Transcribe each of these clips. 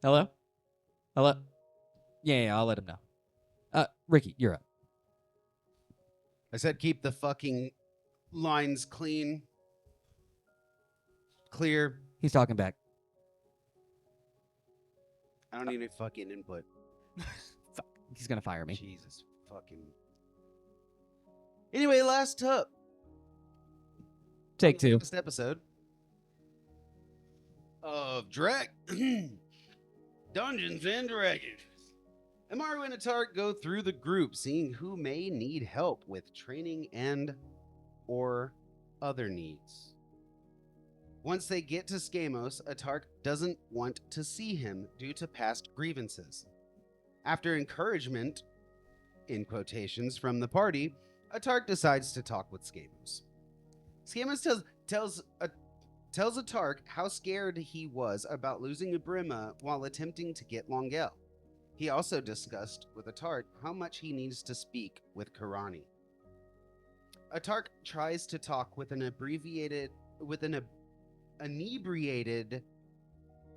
Hello? Hello? Yeah, I'll let him know. Ricky, you're up. I said keep the fucking lines clean, clear. He's talking back. I don't need any fucking input. He's gonna fire me. Jesus fucking. Anyway, last up. Take two. Last episode of Dungeons and Dragons. Amaru and Atark go through the group, seeing who may need help with training and or other needs. Once they get to Skamos, Atark doesn't want to see him due to past grievances. After encouragement, in quotations, from the party, Atark decides to talk with Skamos. Skamos tells Atark how scared he was about losing Abrima while attempting to get Longel. He also discussed with Atark how much he needs to speak with Karani. Atark tries to talk with an inebriated,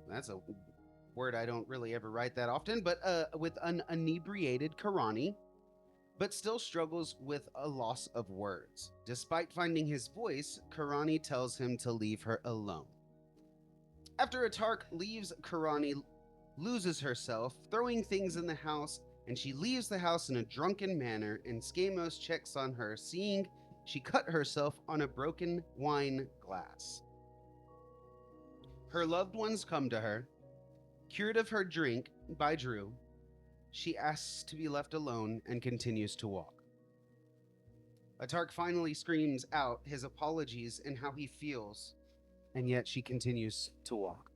that's a word I don't really ever write that often, but with an inebriated Karani, but still struggles with a loss of words. Despite finding his voice, Karani tells him to leave her alone. After Atark leaves, Karani loses herself, throwing things in the house, and she leaves the house in a drunken manner, and Skamos checks on her, seeing she cut herself on a broken wine glass. Her loved ones come to her. Cured of her drink by Drew, she asks to be left alone and continues to walk. Atark finally screams out his apologies and how he feels, and yet she continues to walk.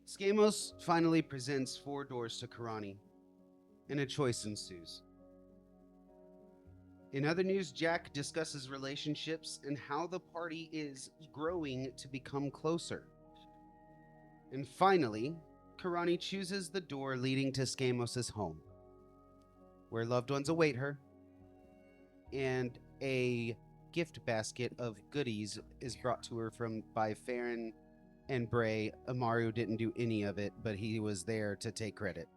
Skamos finally presents 4 doors to Karani, and a choice ensues. In other news, Jack discusses relationships and how the party is growing to become closer. And finally, Karani chooses the door leading to Skamos' home, where loved ones await her, and a gift basket of goodies is brought to her by Farron and Bray. Amaru didn't do any of it, but he was there to take credit.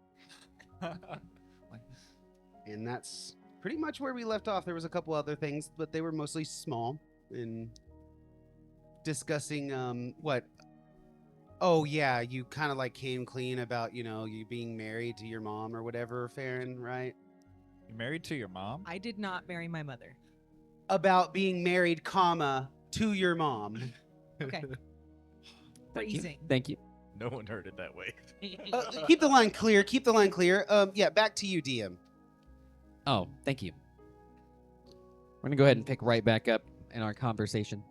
And that's pretty much where we left off. There was a couple other things, but they were mostly small, in discussing what. Oh yeah, you kind of like came clean about, you being married to your mom or whatever, Farron, right? You married to your mom? I did not marry my mother. About being married, to your mom. Okay. Phrasing. Thank you. No one heard it that way. Keep the line clear. Keep the line clear. Yeah, back to you, DM. Oh, thank you. We're going to go ahead and pick right back up in our conversation.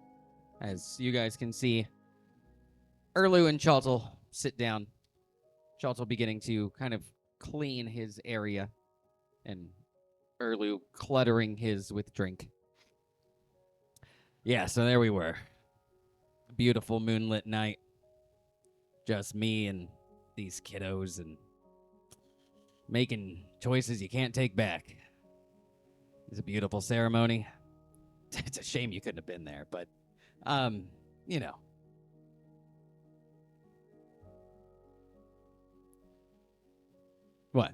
As you guys can see, Erlu and Chaltel sit down. Chaltel beginning to kind of clean his area, and Erlu cluttering his with drink. Yeah, so there we were. Beautiful moonlit night. Just me and these kiddos and making choices you can't take back. It's a beautiful ceremony. It's a shame you couldn't have been there, but, you know. What?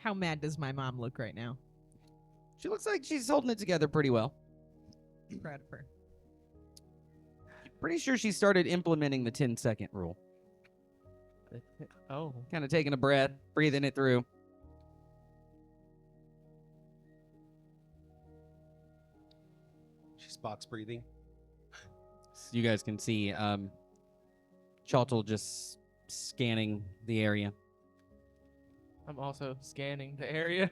How mad does my mom look right now? She looks like she's holding it together pretty well. I'm proud of her. Pretty sure she started implementing the 10-second rule. Oh. Kind of taking a breath, breathing it through. She's box breathing. So you guys can see Chaltel just scanning the area I'm also scanning the area.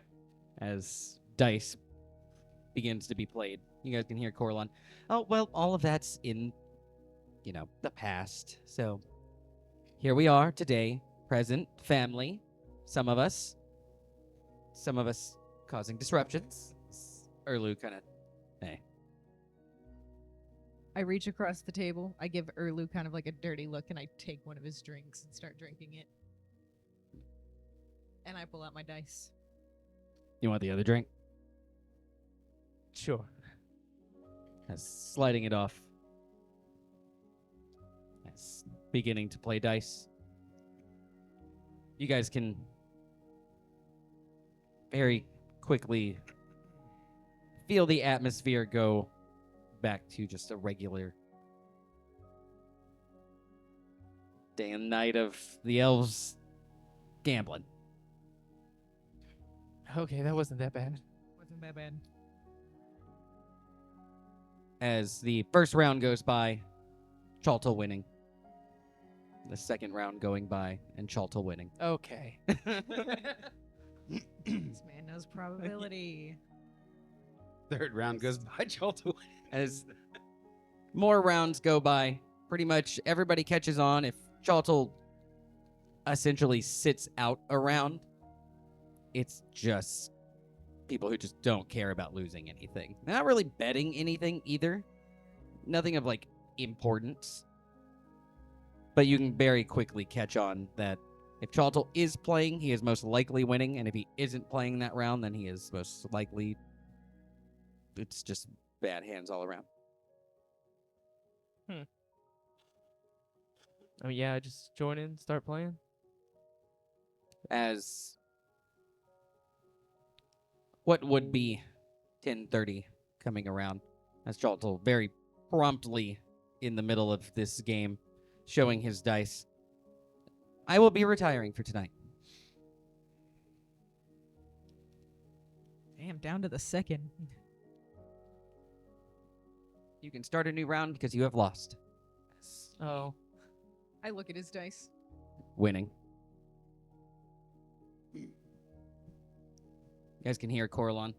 as dice begins to be played. You guys can hear Corlon. Oh, well, all of that's in, the past. So here we are today, present, family, some of us causing disruptions. Erlu kind of, hey. I reach across the table. I give Erlu kind of like a dirty look, and I take one of his drinks and start drinking it. And I pull out my dice. You want the other drink? Sure. Sliding it off It's beginning to play dice. You guys can very quickly feel the atmosphere go back to just a regular day and night of the elves gambling. Okay, that wasn't that bad. Wasn't that bad. As the first round goes by, Chaltel winning. The second round going by, and Chaltel winning. Okay. This man knows probability. Third round goes by, Chaltel. As more rounds go by, pretty much everybody catches on. If Chaltel essentially sits out a round, it's just people who just don't care about losing anything. They're not really betting anything either. Nothing of like importance. But you can very quickly catch on that if Chaltel is playing, he is most likely winning, and if he isn't playing that round, then he is most likely. It's just bad hands all around. Oh yeah, just join in, start playing. As what would be 10:30 coming around, as Chaltel very promptly in the middle of this game, showing his dice. I will be retiring for tonight. Damn, down to the second. You can start a new round because you have lost. Oh, I look at his dice. Winning. You guys can hear Coralon.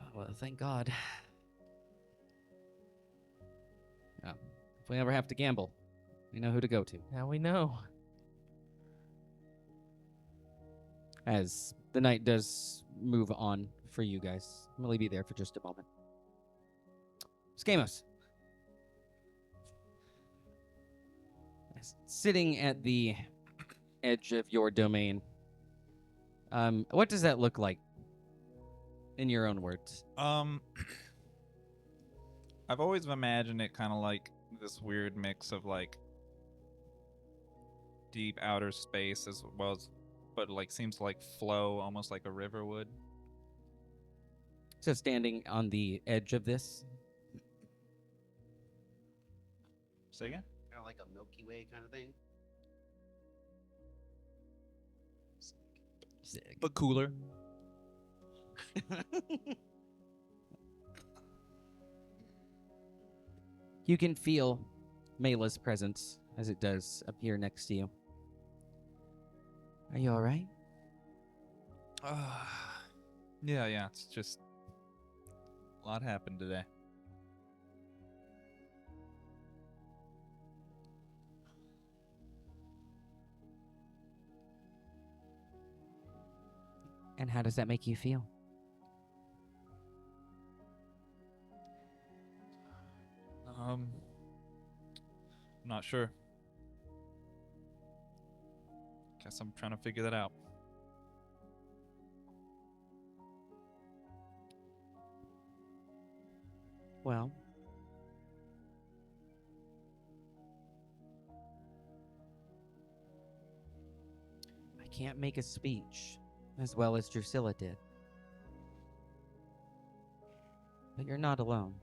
Oh, well, thank God. Oh, if we ever have to gamble, we know who to go to. now we know. As the night does move on for you guys. I'm going to be there for just a moment. Skamos. Sitting at the edge of your domain, what does that look like in your own words? I've always imagined it kind of like this weird mix of like deep outer space as well as, but like seems to like flow almost like a river would. So standing on the edge of this, Say again? Kind of like a Milky Way kind of thing. But cooler. you can feel Mayla's presence as it does appear next to you. Are you all right? Yeah, it's just a lot happened today. And how does that make you feel? I'm not sure. Guess I'm trying to figure that out. Well, I can't make a speech as well as Drusilla did. But you're not alone.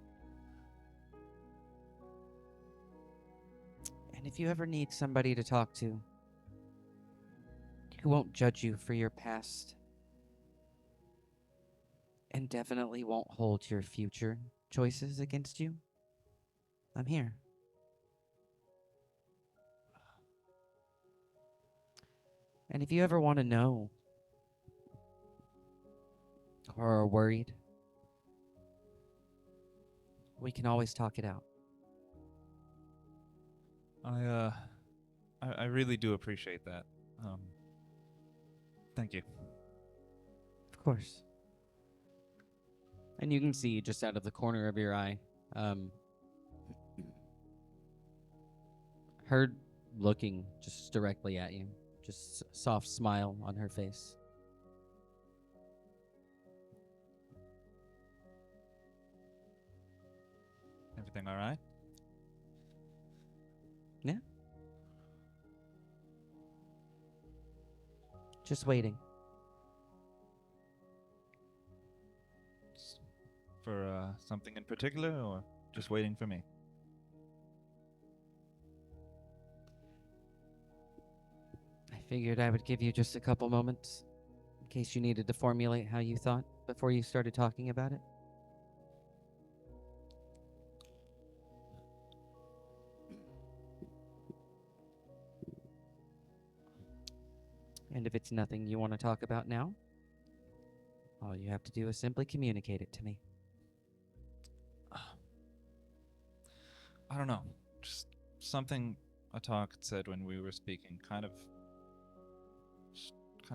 And if you ever need somebody to talk to who won't judge you for your past and definitely won't hold your future choices against you, I'm here. And if you ever want to know or are worried, we can always talk it out. I really do appreciate that. Thank you. Of course. And you can see just out of the corner of your eye, her looking just directly at you. Just a soft smile on her face. Everything all right? Just waiting. For something in particular, or just waiting for me? I figured I would give you just a couple moments in case you needed to formulate how you thought before you started talking about it. And if it's nothing you want to talk about now, all you have to do is simply communicate it to me. I don't know. Just something a talk had said when we were speaking kind of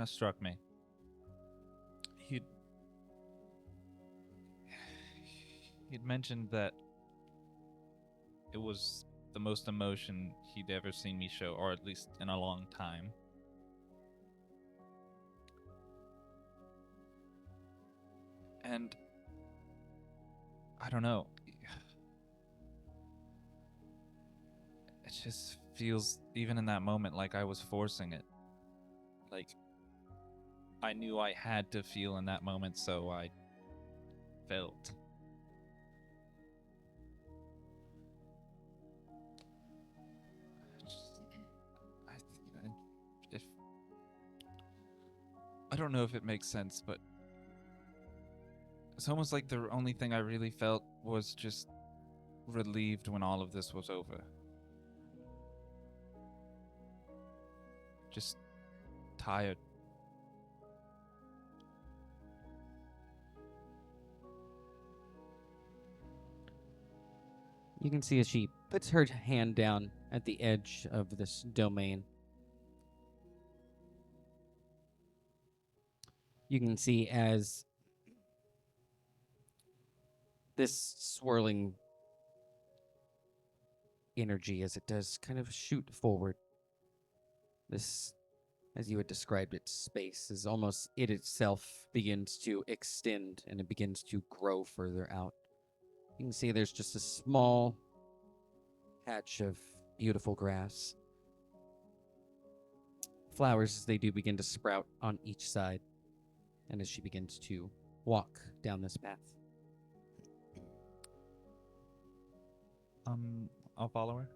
struck me. He'd mentioned that it was the most emotion he'd ever seen me show, or at least in a long time. And I don't know. It just feels, even in that moment, like I was forcing it. Like, I knew I had to feel in that moment, so I felt. I don't know if it makes sense, but it's almost like the only thing I really felt was just relieved when all of this was over. Just tired. You can see as she puts her hand down at the edge of this domain. You can see as this swirling energy, as it does kind of shoot forward. This, as you had described it, space is almost, it itself begins to extend and it begins to grow further out. You can see there's just a small patch of beautiful grass. Flowers, as they do begin to sprout on each side, and as she begins to walk down this path. I'll follow her.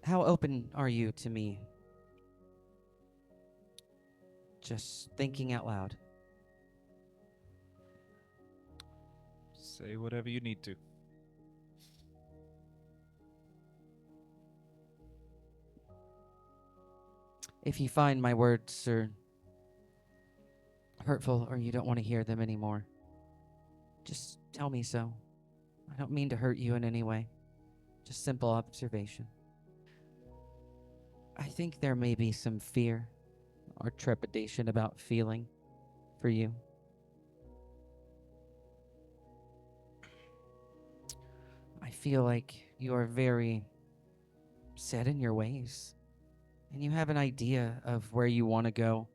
How open are you to me? Just thinking out loud. Say whatever you need to. If you find my words are hurtful or you don't want to hear them anymore, just tell me so. I don't mean to hurt you in any way. Just simple observation. I think there may be some fear or trepidation about feeling for you. I feel like you are very set in your ways, and you have an idea of where you want to go.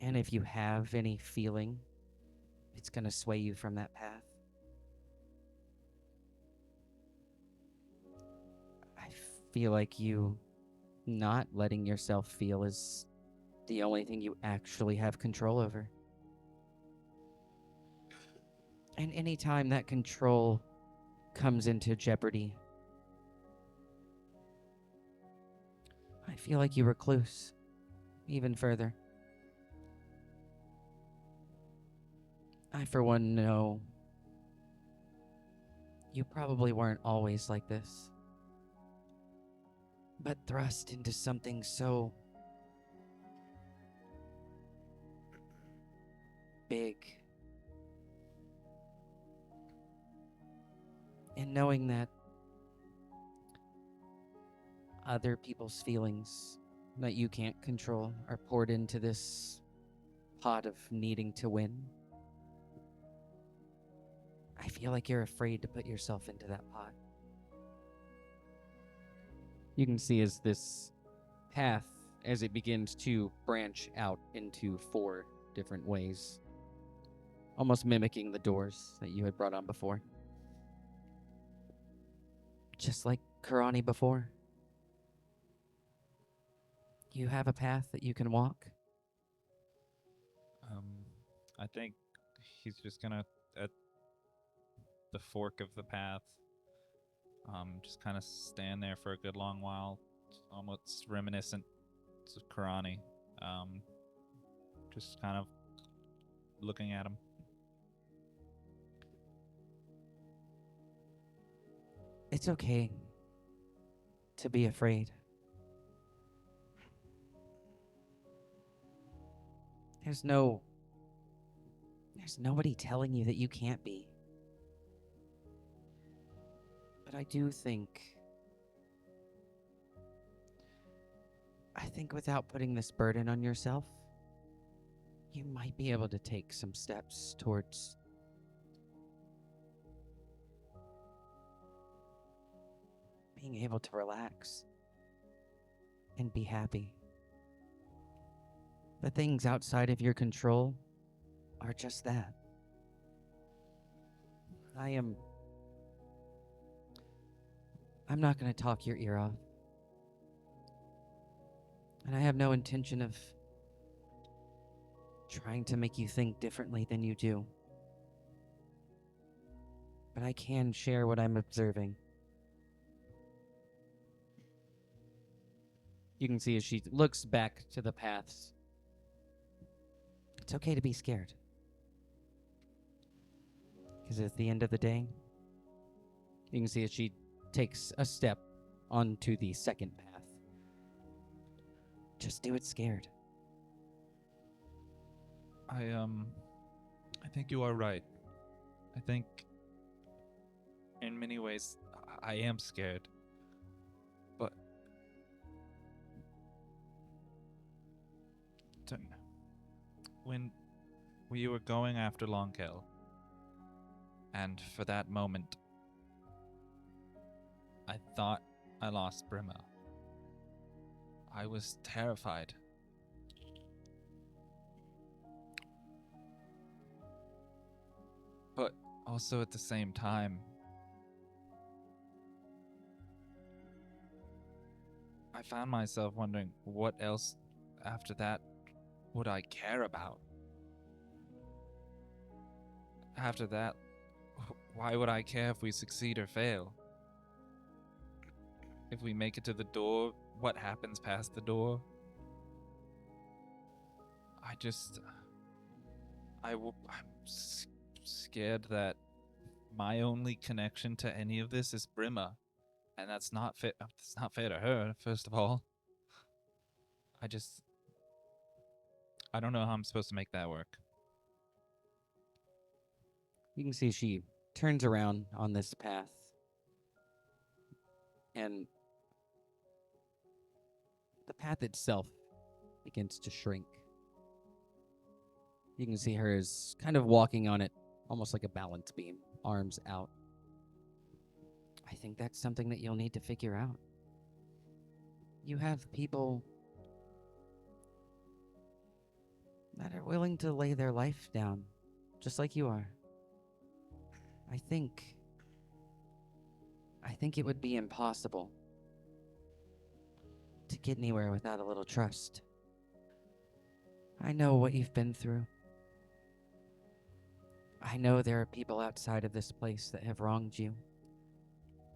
And if you have any feeling, it's going to sway you from that path. I feel like you not letting yourself feel is the only thing you actually have control over. And anytime that control comes into jeopardy, I feel like you recluse even further. I, for one, know you probably weren't always like this, but thrust into something so big, and knowing that other people's feelings that you can't control are poured into this pot of needing to win, I feel like you're afraid to put yourself into that pot. You can see as this path, as it begins to branch out into 4 different ways, almost mimicking the doors that you had brought on before. just like Karani before. You have a path that you can walk. I think he's just gonna, at the fork of the path, just kind of stand there for a good long while, almost reminiscent of Karani. Just kind of looking at him. It's okay to be afraid. There's nobody telling you that you can't be. But I think without putting this burden on yourself, you might be able to take some steps towards being able to relax and be happy. The things outside of your control are just that. I'm not going to talk your ear off. And I have no intention of trying to make you think differently than you do. But I can share what I'm observing. You can see as she looks back to the paths. It's okay to be scared. Because at the end of the day, you can see as she takes a step onto the second path. Just do it scared. I think you are right. I think in many ways I am scared. But when we were going after Longkill, and for that moment I thought I lost Brimma. I was terrified. But also at the same time, I found myself wondering what else after that would I care about? After that, why would I care if we succeed or fail? If we make it to the door, what happens past the door? I'm scared that my only connection to any of this is Brimma, and that's not fair. That's not fair to her. First of all, I don't know how I'm supposed to make that work. You can see she turns around on this path. And the path itself begins to shrink. You can see her as kind of walking on it, almost like a balance beam, arms out. I think that's something that you'll need to figure out. You have people that are willing to lay their life down, just like you are. I think it would be impossible to get anywhere without a little trust. I know what you've been through. I know there are people outside of this place that have wronged you.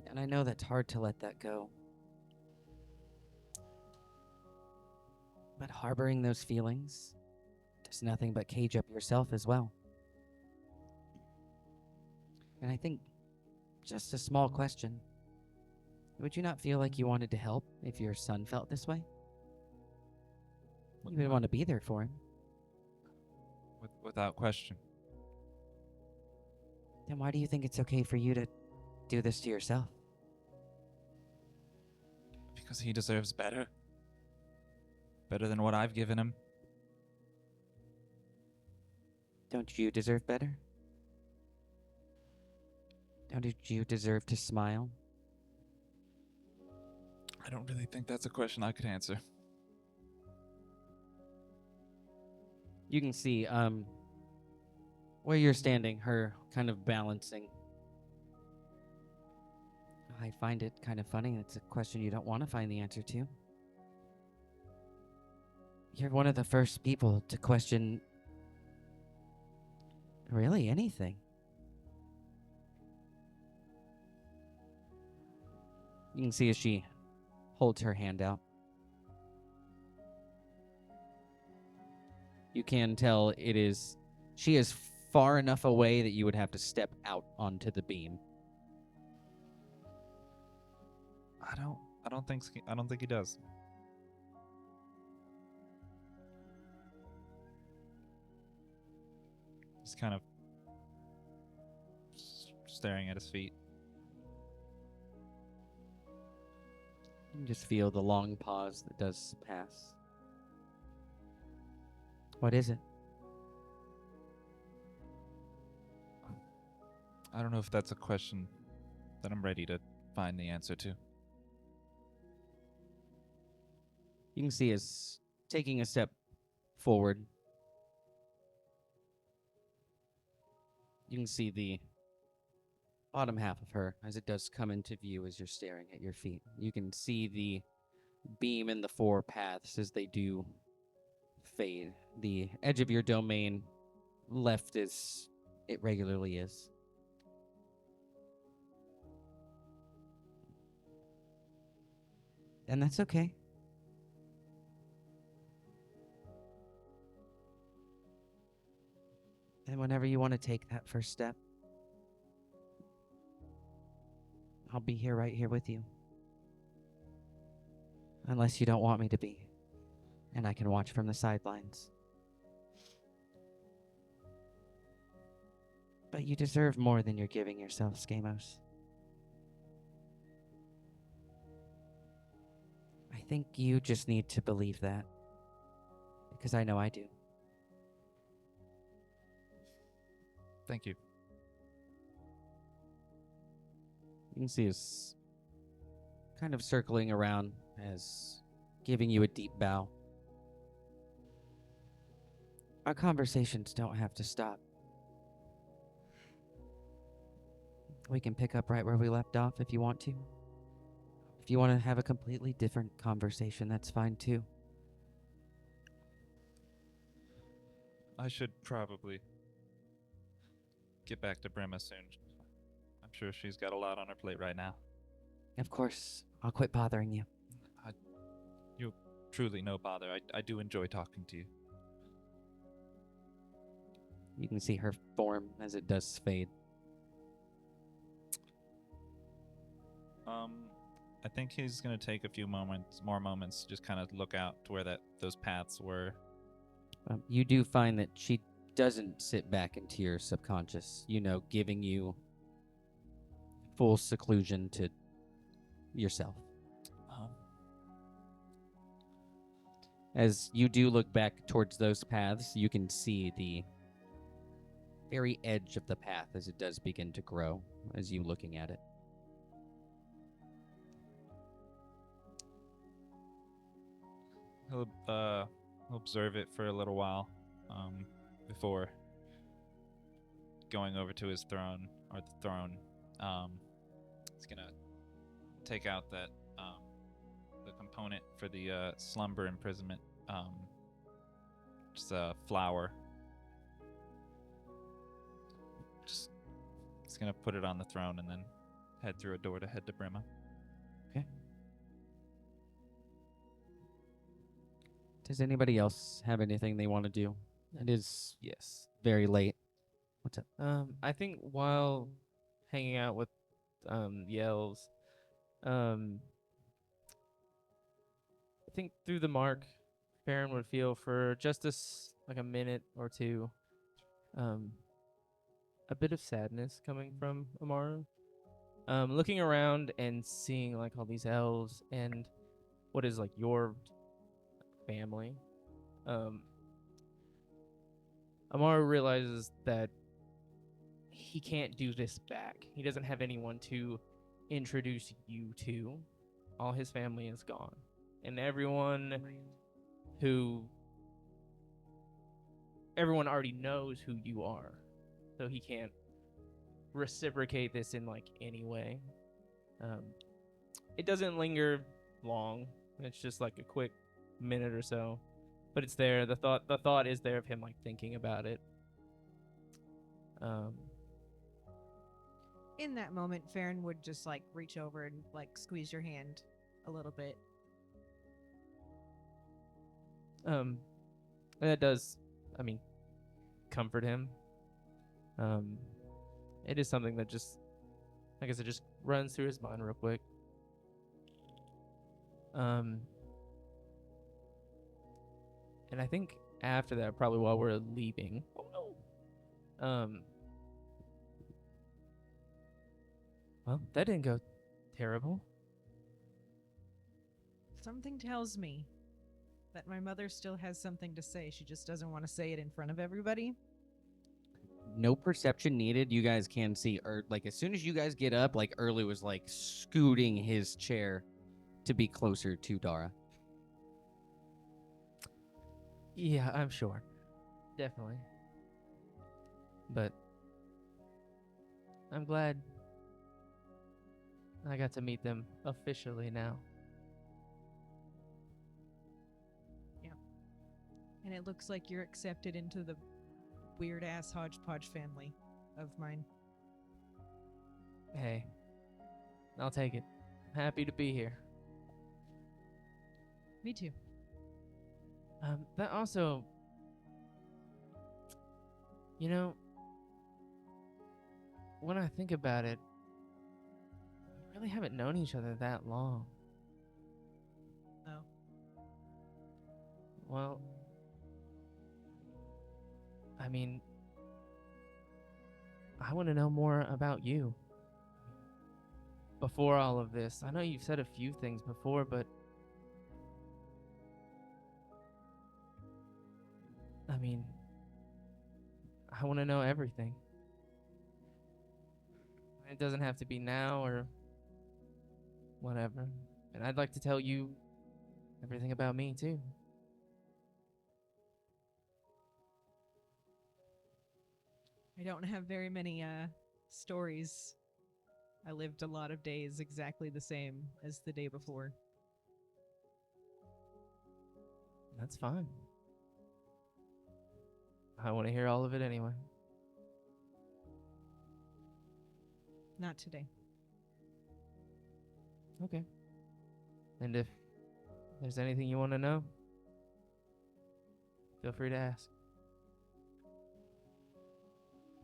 And I know that's hard to let that go. But harboring those feelings does nothing but cage up yourself as well. And I think, just a small question, would you not feel like you wanted to help if your son felt this way? You would want to be there for him. Without question. Then why do you think it's okay for you to do this to yourself? Because he deserves better. Better than what I've given him. Don't you deserve better? Don't you deserve to smile? I don't really think that's a question I could answer. You can see where you're standing, her kind of balancing. I find it kind of funny. It's a question you don't want to find the answer to. You're one of the first people to question really anything. You can see as she holds her hand out. You can tell she is far enough away that you would have to step out onto the beam. I don't think he does. He's kind of staring at his feet. You can just feel the long pause that does pass. What is it? I don't know if that's a question that I'm ready to find the answer to. You can see us taking a step forward. You can see the bottom half of her as it does come into view as you're staring at your feet. You can see the beam and the four paths as they do fade. The edge of your domain left as it regularly is. And that's okay. And whenever you want to take that first step, I'll be here right here with you. Unless you don't want me to be. And I can watch from the sidelines. But you deserve more than you're giving yourself, Skamos. I think you just need to believe that. Because I know I do. Thank you. You can see us kind of circling around as giving you a deep bow. Our conversations don't have to stop. We can pick up right where we left off if you want to. If you want to have a completely different conversation, that's fine too. I should probably get back to Brimma soon. I'm sure she's got a lot on her plate right now. Of course, I'll quit bothering you. You're truly no bother. I do enjoy talking to you. You can see her form as it does fade. I think he's gonna take a few more moments, to just kind of look out to where those paths were. You do find that she doesn't sit back into your subconscious, giving you full seclusion to yourself. As you do look back towards those paths, you can see the very edge of the path as it does begin to grow as you looking at it. He'll observe it for a little while before going over to his throne, or the throne. He's gonna take out the component for the slumber imprisonment, just a flower. He's gonna put it on the throne and then head through a door to head to Brimma. Okay. Does anybody else have anything they want to do? It is Yes. very late. What's up? I think while hanging out with the elves, I think through the mark, Farron would feel for just like a minute or two, a bit of sadness coming from Amaru. Looking around and seeing like all these elves and what is like your family. Amaru realizes that he can't do this back. He doesn't have anyone to introduce you to. All his family is gone. And everyone already knows who you are. So he can't reciprocate this in like any way. It doesn't linger long. It's just like a quick minute or so, but it's there. The thought is there of him like thinking about it. In that moment, Farron would just like reach over and like squeeze your hand a little bit. And that does, I mean, comfort him. It is something that just, I guess, it just runs through his mind real quick. And I think after that, probably while we're leaving. Oh no. Well, that didn't go terrible. Something tells me that my mother still has something to say. She just doesn't want to say it in front of everybody. No perception needed. You guys can see, like as soon as you guys get up, like Early was like scooting his chair to be closer to Dara. Yeah, I'm sure. Definitely. But I'm glad I got to meet them officially now. And it looks like you're accepted into the weird ass hodgepodge family of mine. Hey, I'll take it. Happy to be here. Me too. That also, you know, when I think about it, we really haven't known each other that long. Oh. Well, I mean, I want to know more about you. Before all of this, I know you've said a few things before, but I mean, I want to know everything. It doesn't have to be now or whatever. And I'd like to tell you everything about me, too. I don't have very many stories. I lived a lot of days exactly the same as the day before. That's fine. I want to hear all of it anyway. Not today. Okay. And if there's anything you want to know, feel free to ask.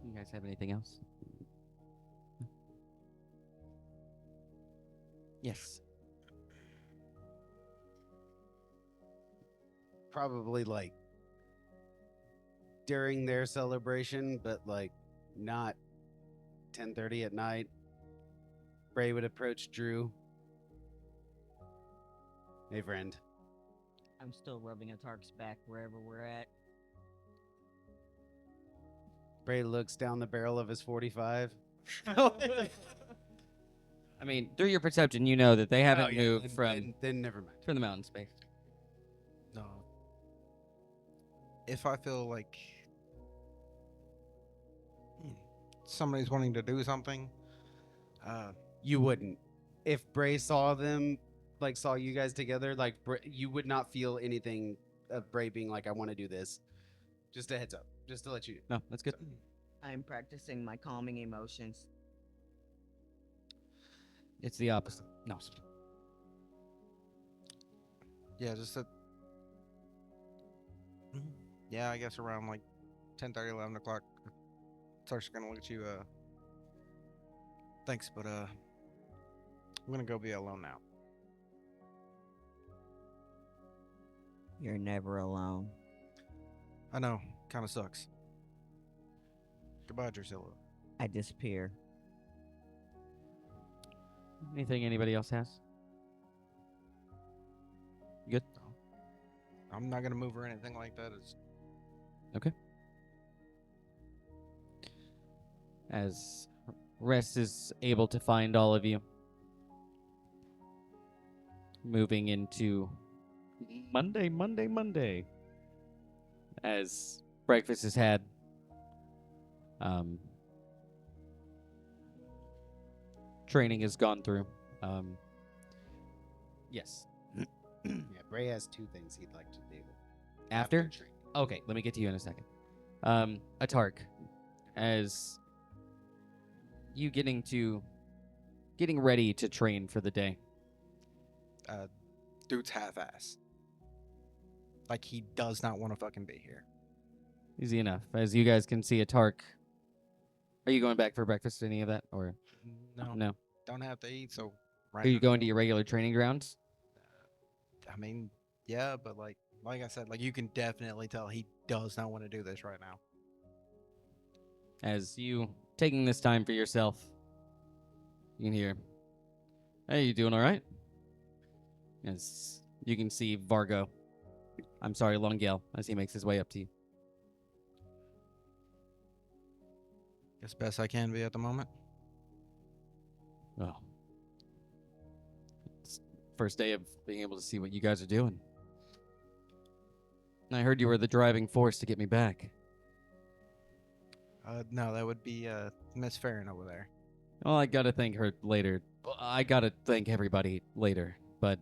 You guys have anything else? Yes. Probably like during their celebration, but like not 10:30 at night. Bray would approach Drew. Hey, friend. I'm still rubbing Atark's back wherever we're at. Bray looks down the barrel of his 45. I mean, through your perception, you know that they haven't Oh, yeah, moved from then never mind. the mountain space. No. If I feel like somebody's wanting to do something, You wouldn't. If Bray saw them, like saw you guys together, like you would not feel anything of Bray being like, "I want to do this." Just a heads up, just to let you. No, that's good. I'm practicing my calming emotions. It's the opposite. No. yeah, just that. Yeah, I guess around like 10:30, 11 o'clock. Tark's gonna look at you. Thanks, but I'm gonna go be alone now. You're never alone. I know, kind of sucks. Goodbye, Drusilla. I disappear. Anything anybody else has? Good. I'm not gonna move or anything like that. It's As Rest is able to find all of you, moving into Monday. As breakfast is had, training has gone through, Yes. Yeah, Bray has two things he'd like to do After? training. Okay, let me get to you in a second. Atark, as you getting ready to train for the day. Dude's half-ass. Like, he does not want to fucking be here. Easy enough. As you guys can see, Atark. Are you going back for breakfast? Any of that, or No, no? don't have to eat, so... Are you going to your regular training grounds? I mean, yeah, but like I said, like, you can definitely tell he does not want to do this right now. As you taking this time for yourself, you can hear, "Hey, you doing all right?" As you can see Vargo. I'm sorry, Longel, as he makes his way up to you. As best I can be at the moment. Oh. It's first day of being able to see what you guys are doing. I heard you were the driving force to get me back. No, that would be Miss Farron over there. Well, I gotta thank her later. I gotta thank everybody later. But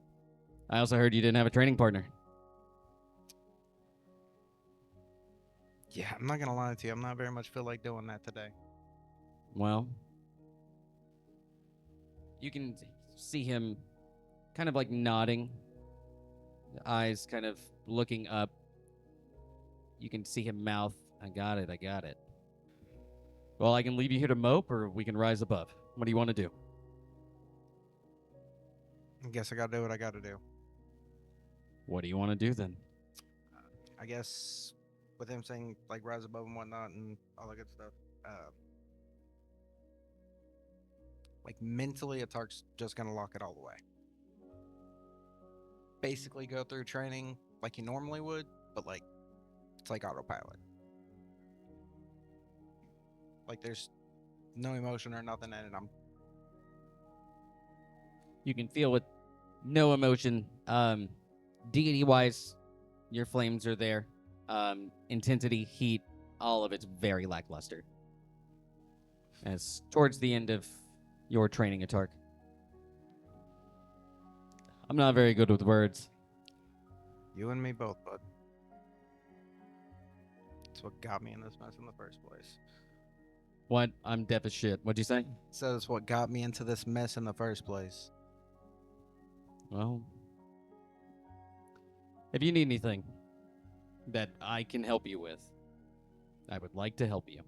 I also heard you didn't have a training partner. Yeah, I'm not gonna lie to you. I'm not very much feel like doing that today. Well, you can see him kind of like nodding, eyes kind of looking up. You can see him mouth, I got it. Well, I can leave you here to mope, or we can rise above. What do you want to do? I guess I gotta do what I gotta do. What do you want to do then? I guess with him saying like rise above and whatnot and all that good stuff. Like mentally, Atark's just gonna lock it all the way. Basically, go through training like he normally would, but like it's like autopilot. Like there's no emotion or nothing in it. You can feel with no emotion. Deity wise, your flames are there. Intensity, heat, all of it's very lackluster. As towards the end of your training, Atark. I'm not very good with words. You and me both, bud. That's what got me in this mess in the first place. What? I'm deaf as shit. What'd you say? So that's what got me into this mess in the first place. Well, if you need anything that I can help you with, I would like to help you.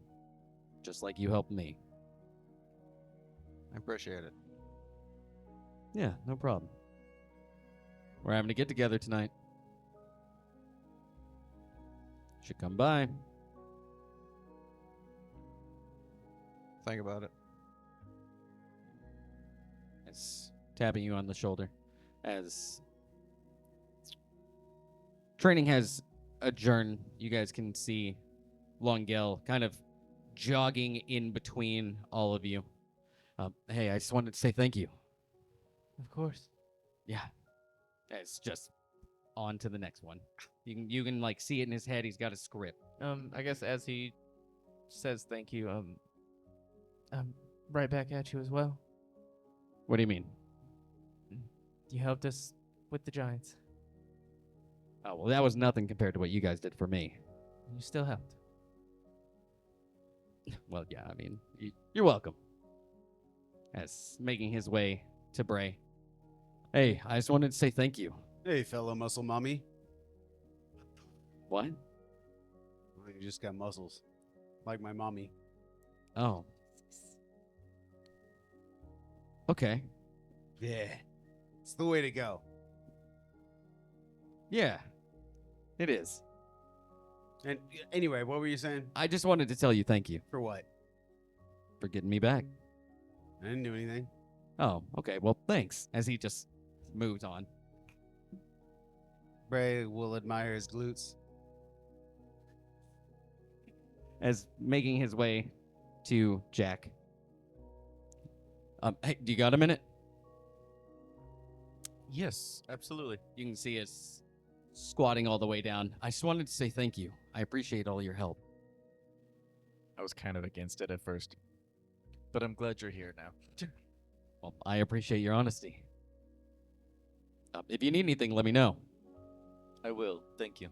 Just like you helped me. I appreciate it. Yeah, no problem. We're having a get together tonight. Should come by. Think about it. It's tapping you on the shoulder as training has adjourned. You guys can see Longel kind of jogging in between all of you. Hey, I just wanted to say thank you. Of course. Yeah. It's just on to the next one. You can like see it in his head. He's got a script. I guess as he says thank you, I'm right back at you as well. What do you mean? You helped us with the giants. Oh, well, that was nothing compared to what you guys did for me. You still helped. Well, yeah, I mean, you're welcome. As making his way to Bray. Hey, I just wanted to say thank you. Hey, fellow muscle mommy. What? Well, you just got muscles. Like my mommy. Oh. Okay. Yeah. It's the way to go. Yeah. It is. And anyway, what were you saying? I just wanted to tell you thank you For what? for getting me back. I didn't do anything. Oh, okay. Well, thanks. As he just moves on. Bray will admire his glutes. As making his way to Jack. Hey, do you got a minute? Yes, absolutely. You can see us squatting all the way down. I just wanted to say thank you. I appreciate all your help. I was kind of against it at first, but I'm glad you're here now. Well, I appreciate your honesty. If you need anything, let me know. I will. Thank you.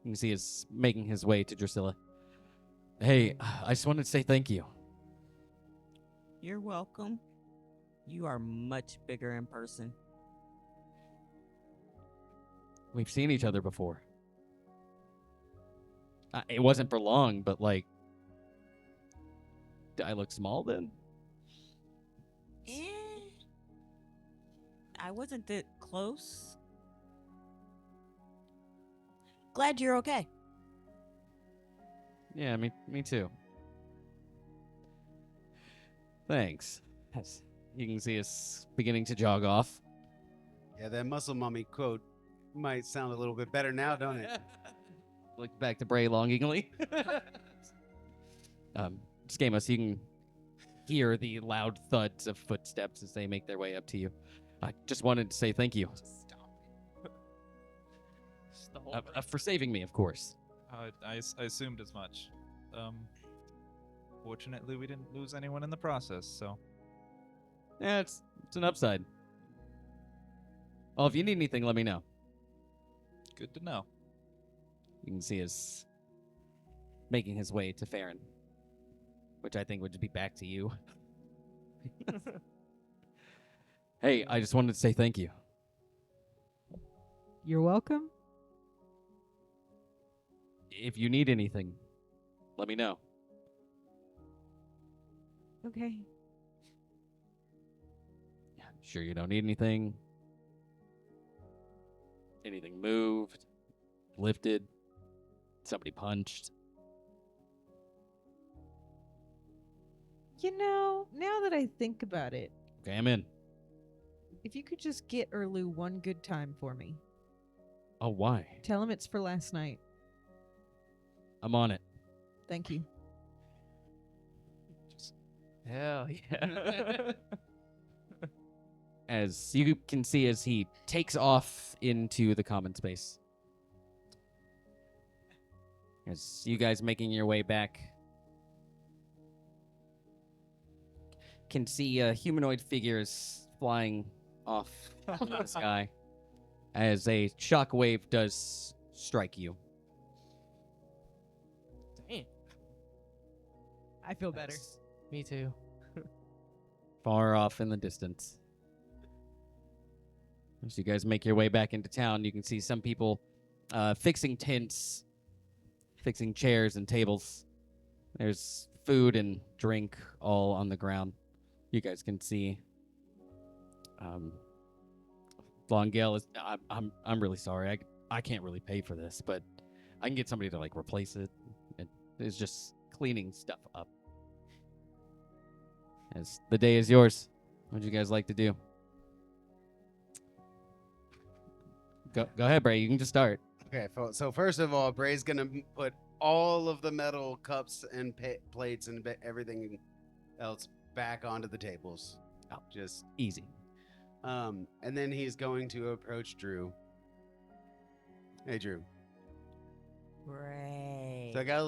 You can see he's making his way to Drusilla. Hey, I just wanted to say thank you. You're welcome. You are much bigger in person. We've seen each other before. It wasn't for long, but like, did I look small then? Eh, I wasn't that close. Glad you're okay. Yeah, me too. Thanks. As you can see us beginning to jog off. Yeah, that muscle mommy quote might sound a little bit better now, don't it? Look back to Bray longingly. Schemos, you can hear the loud thuds of footsteps as they make their way up to you. I just wanted to say thank you. For saving me, of course. I assumed as much. Fortunately, we didn't lose anyone in the process, so. Yeah, it's an upside. Well, if you need anything, let me know. Good to know. You can see us making his way to Farron, which I think would be back to you. Hey, I just wanted to say thank you. You're welcome. If you need anything, let me know. Okay. Sure you don't need anything? Anything moved? Lifted? Somebody punched? You know, now that I think about it, Okay, I'm in. if you could just get Erlu one good time for me. Oh, why? Tell him it's for last night. I'm on it. Thank you. Hell yeah. As you can see as he takes off into the common space. As you guys making your way back, can see humanoid figures flying off in the sky as a shockwave does strike you. Damn. I feel better. Me too. Far off in the distance. As you guys make your way back into town, you can see some people fixing tents, fixing chairs and tables. There's food and drink all on the ground. You guys can see. Longale is. I'm really sorry. I can't really pay for this, but I can get somebody to like replace it. It's just cleaning stuff up. As the day is yours. What would you guys like to do? Go ahead, Bray. You can just start. Okay, so first of all, Bray's gonna put all of the metal cups and plates and everything else back onto the tables. Oh. Just Easy. and then he's going to approach Drew. Hey, Drew. Great. So I got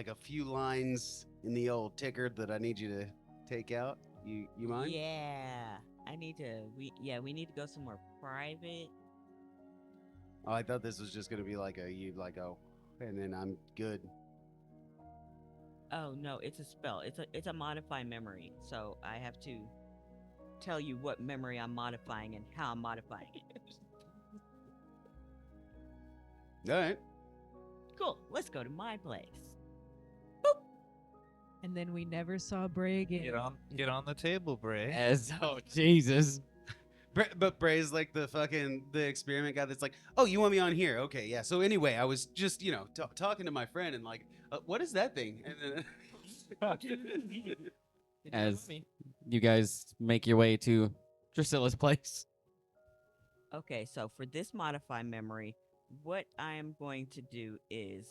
a few lines in the old ticker that I need you to take out. You mind? Yeah. I need to. We need to go somewhere private. Oh, I thought this was just gonna be like and then I'm good. Oh no, it's a spell. It's a modify memory. So I have to tell you what memory I'm modifying and how I'm modifying it. All right. Cool. Let's go to my place. And then we never saw Bray again. Get on the table, Bray. Oh, Jesus. But Bray's like the experiment guy that's like, oh, you want me on here? Okay, yeah. So anyway, I was just talking to my friend and like, what is that thing? And then As you guys make your way to Drusilla's place. Okay, so for this modify memory, what I am going to do is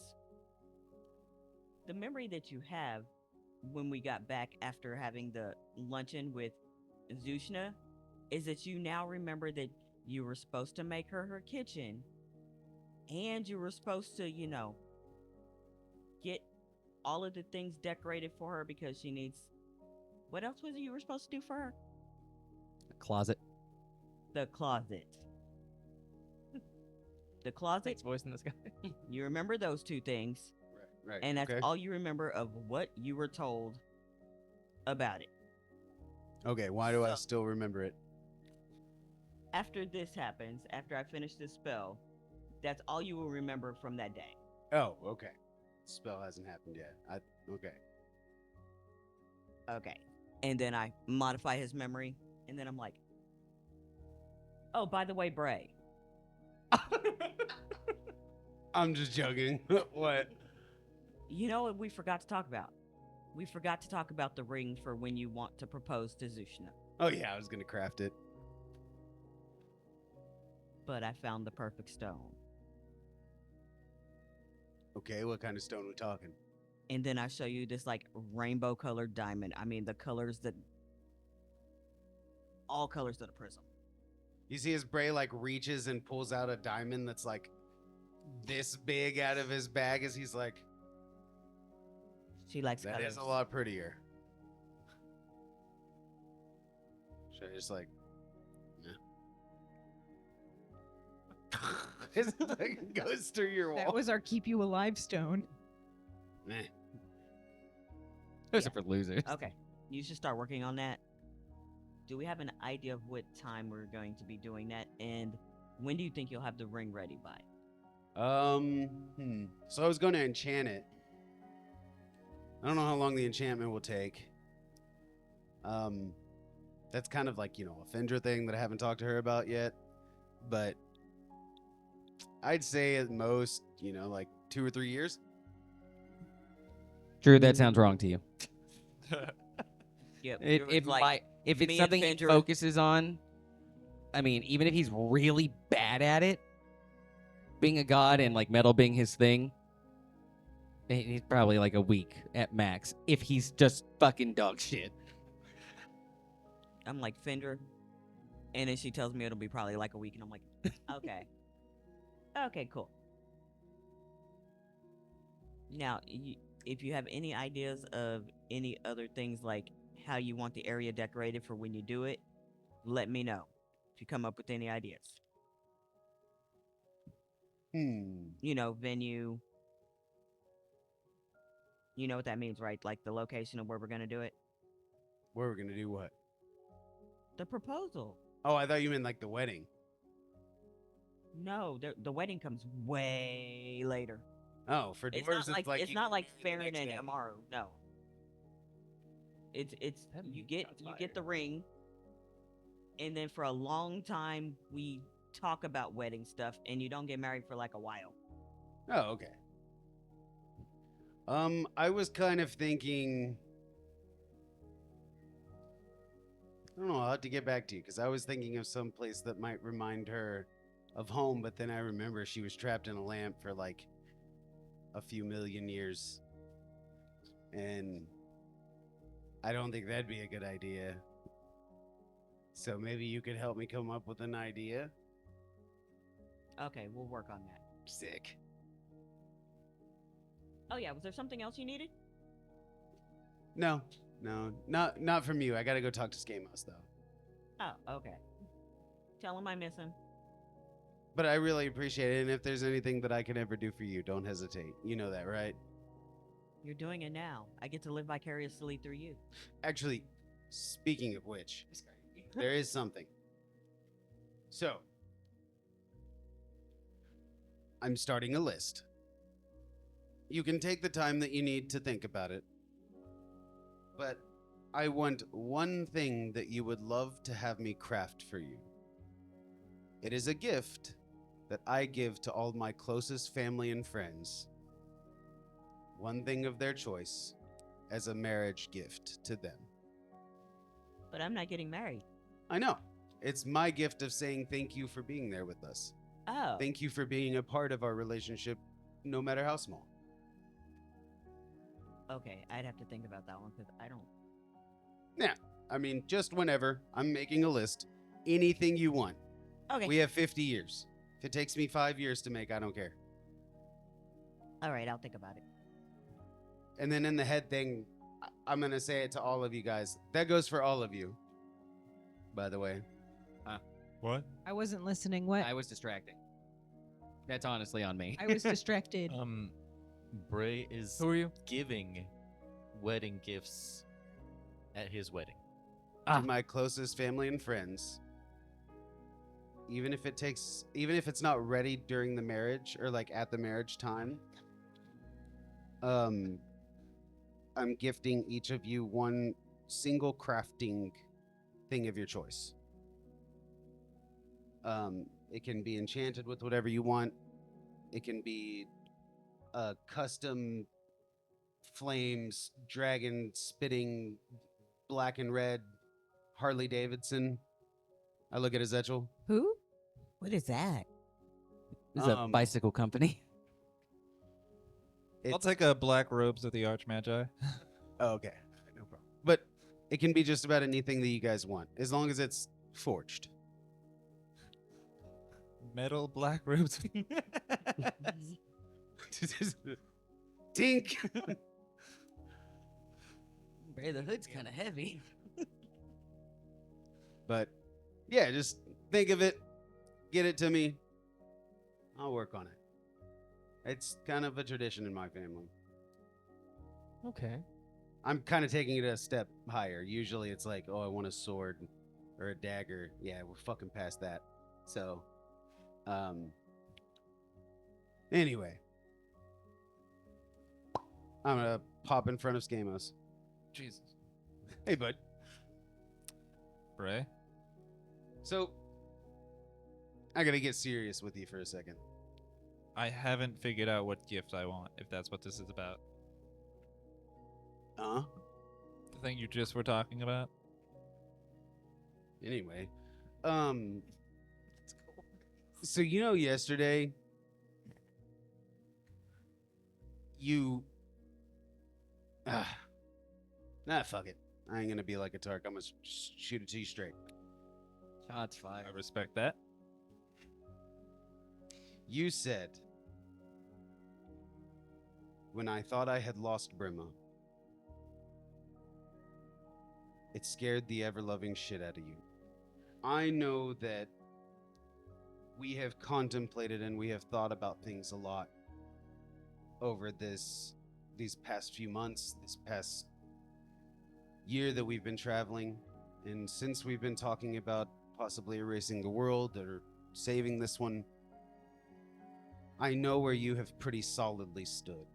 the memory that you have when we got back after having the luncheon with Zushna is that you now remember that you were supposed to make her kitchen and you were supposed to, get all of the things decorated for her because she needs. What else was it you were supposed to do for her? closet. The closet. The closet. Thanks, voice in the sky. You remember those two things, Right. and that's okay. all you remember of what you were told about it. Okay, why do I So- still remember it? After this happens, after I finish this spell, that's all you will remember from that day. Oh, okay. Spell hasn't happened yet. Okay. Okay. And then I modify his memory, and then I'm like, oh, by the way, Bray. I'm just joking. What? You know what we forgot to talk about? We forgot to talk about the ring for when you want to propose to Zushna. Oh yeah, I was gonna craft it. But I found the perfect stone. Okay, what kind of stone we talking? And then I show you this like rainbow colored diamond. I mean, the colors that. All colors of the prism. You see his Bray like reaches and pulls out a diamond that's like this big out of his bag as he's like, She likes that colors. is a lot prettier. Should I just like, yeah. It like goes through your wall. That was our keep you alive stone. Meh. Those are for losers. Okay. You should start working on that. Do we have an idea of what time we're going to be doing that? And when do you think you'll have the ring ready by? So I was going to enchant it. I don't know how long the enchantment will take. That's kind of like, a Fendra thing that I haven't talked to her about yet. But I'd say at most, like 2 or 3 years. Drew, that sounds wrong to you. Yep. If me it's and something he Fendra- focuses on, I mean, even if he's really bad at it, being a god and like metal being his thing, he's probably like a week at max. If he's just fucking dog shit. I'm like, Fender. And then she tells me it'll be probably like a week. And I'm like, okay. Okay, cool. Now, if you have any ideas of any other things like how you want the area decorated for when you do it, let me know. If you come up with any ideas. Venue. You know what that means, right? Like the location of where we're going to do it? Where we're going to do what? The proposal. Oh, I thought you meant like the wedding. No, the wedding comes way later. Oh, for It's dwarves, not like you it's not can like do it the Farron next and day. Amaru. No. It's That you sounds get the ring, and then for a long time we talk about wedding stuff, and you don't get married for like a while. Oh, okay. I was kind of thinking. I don't know. I'll have to get back to you because I was thinking of some place that might remind her of home, but then I remember she was trapped in a lamp for like a few million years, and I don't think that'd be a good idea. So maybe you could help me come up with an idea. Okay, we'll work on that. Sick. Oh yeah, was there something else you needed? No, not from you. I gotta go talk to Skamos though. Oh, okay. Tell him I miss him. But I really appreciate it, and if there's anything that I can ever do for you, don't hesitate. You know that, right? You're doing it now. I get to live vicariously through you. Actually, speaking of which, there is something. So, I'm starting a list. You can take the time that you need to think about it. But I want one thing that you would love to have me craft for you. It is a gift that I give to all my closest family and friends. One thing of their choice as a marriage gift to them. But I'm not getting married. I know. It's my gift of saying thank you for being there with us. Oh. Thank you for being a part of our relationship, no matter how small. Okay, I'd have to think about that one because I don't. I mean, just whenever. I'm making a list. Anything you want. Okay. We have 50 years. If it takes me 5 years to make, I don't care. All right, I'll think about it. And then in the head thing, I'm going to say it to all of you guys. That goes for all of you, by the way. What? I wasn't listening. What? I was distracting. That's honestly on me. I was distracted. Bray is Who are you? giving wedding gifts at his wedding. To my closest family and friends. Even if it's not ready during the marriage or like at the marriage time, I'm gifting each of you one single crafting thing of your choice. It can be enchanted with whatever you want. It can be a custom flames, dragon spitting black and red Harley Davidson. I look at Ezekiel. Who? What is that? This is a bicycle company. I'll take a black robes of the Archmagi. Oh, okay, no problem. But it can be just about anything that you guys want, as long as it's forged. Metal black robes. Tink. Bray, the hood's kind of heavy. But yeah, just think of it, get it to me. I'll work on it. It's kind of a tradition in my family. Okay. I'm kind of taking it a step higher. Usually it's like, oh, I want a sword or a dagger. Yeah, we're fucking past that. So, anyway, I'm gonna pop in front of Skamos. Jesus. Hey, bud. Bray? So, I gotta get serious with you for a second. I haven't figured out what gift I want, if that's what this is about. The thing you just were talking about? Anyway, so yesterday you fuck it. I ain't gonna be like a Tark. I'm gonna shoot it to you straight. Shots I fired. respect that. You said, when I thought I had lost Brimma, it scared the ever-loving shit out of you. I know that we have contemplated and we have thought about things a lot over these past few months, this past year that we've been traveling, and since we've been talking about possibly erasing the world or saving this one, I know where you have pretty solidly stood.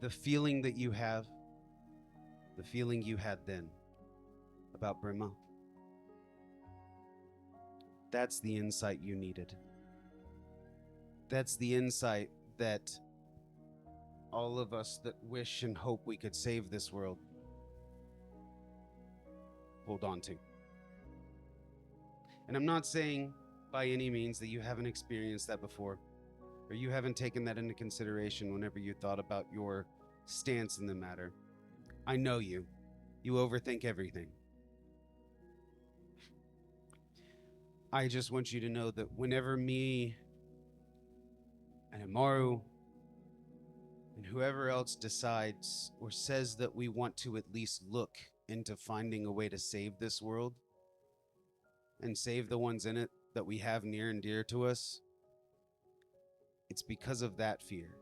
The feeling that you have, the feeling you had then about Brimma, that's the insight you needed. That's the insight that all of us that wish and hope we could save this world hold on to. And I'm not saying by any means that you haven't experienced that before, or you haven't taken that into consideration whenever you thought about your stance in the matter. I know you. You overthink everything. I just want you to know that whenever me and Amaru and whoever else decides or says that we want to at least look into finding a way to save this world and save the ones in it that we have near and dear to us, it's because of that fear.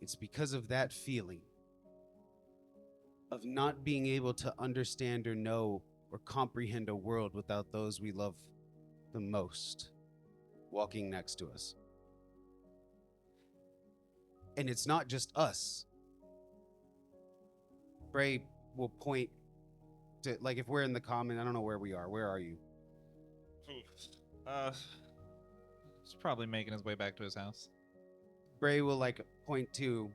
It's because of that feeling of not being able to understand or know or comprehend a world without those we love the most walking next to us. And it's not just us. Bray will point to, like, if we're in the common, I don't know where we are. Where are you? He's probably making his way back to his house. Bray will, like, point to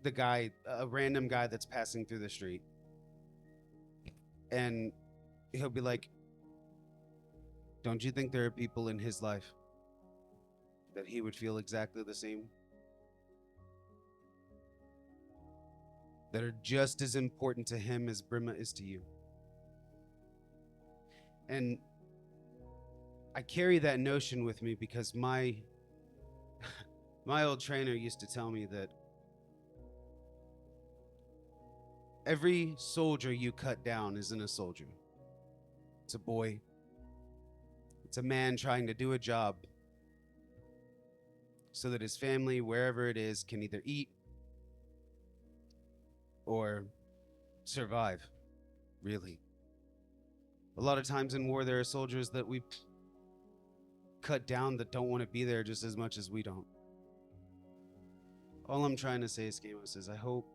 the guy, a random guy that's passing through the street. And he'll be like, don't you think there are people in his life that he would feel exactly the same? That are just as important to him as Brimma is to you. And I carry that notion with me because my old trainer used to tell me that Every soldier you cut down isn't a soldier. It's a boy. It's a man trying to do a job so that his family, wherever it is, can either eat or survive, really. A lot of times in war, there are soldiers that we cut down that don't want to be there just as much as we don't. All I'm trying to say, Skamos, is I hope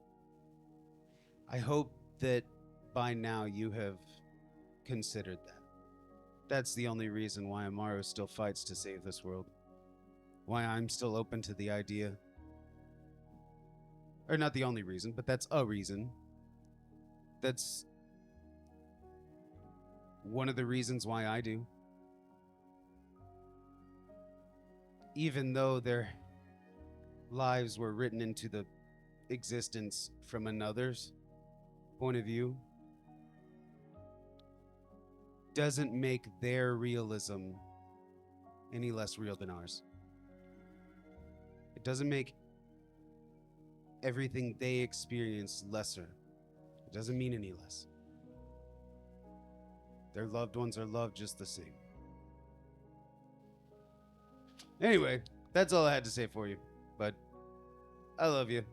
that by now you have considered that. That's the only reason why Amaro still fights to save this world. Why I'm still open to the idea. Or not the only reason, but that's a reason. That's one of the reasons why I do. Even though their lives were written into the existence from another's point of view, doesn't make their realism any less real than ours. It doesn't make everything they experience lesser. It doesn't mean any less. Their loved ones are loved just the same. Anyway, that's all I had to say for you. But I love you.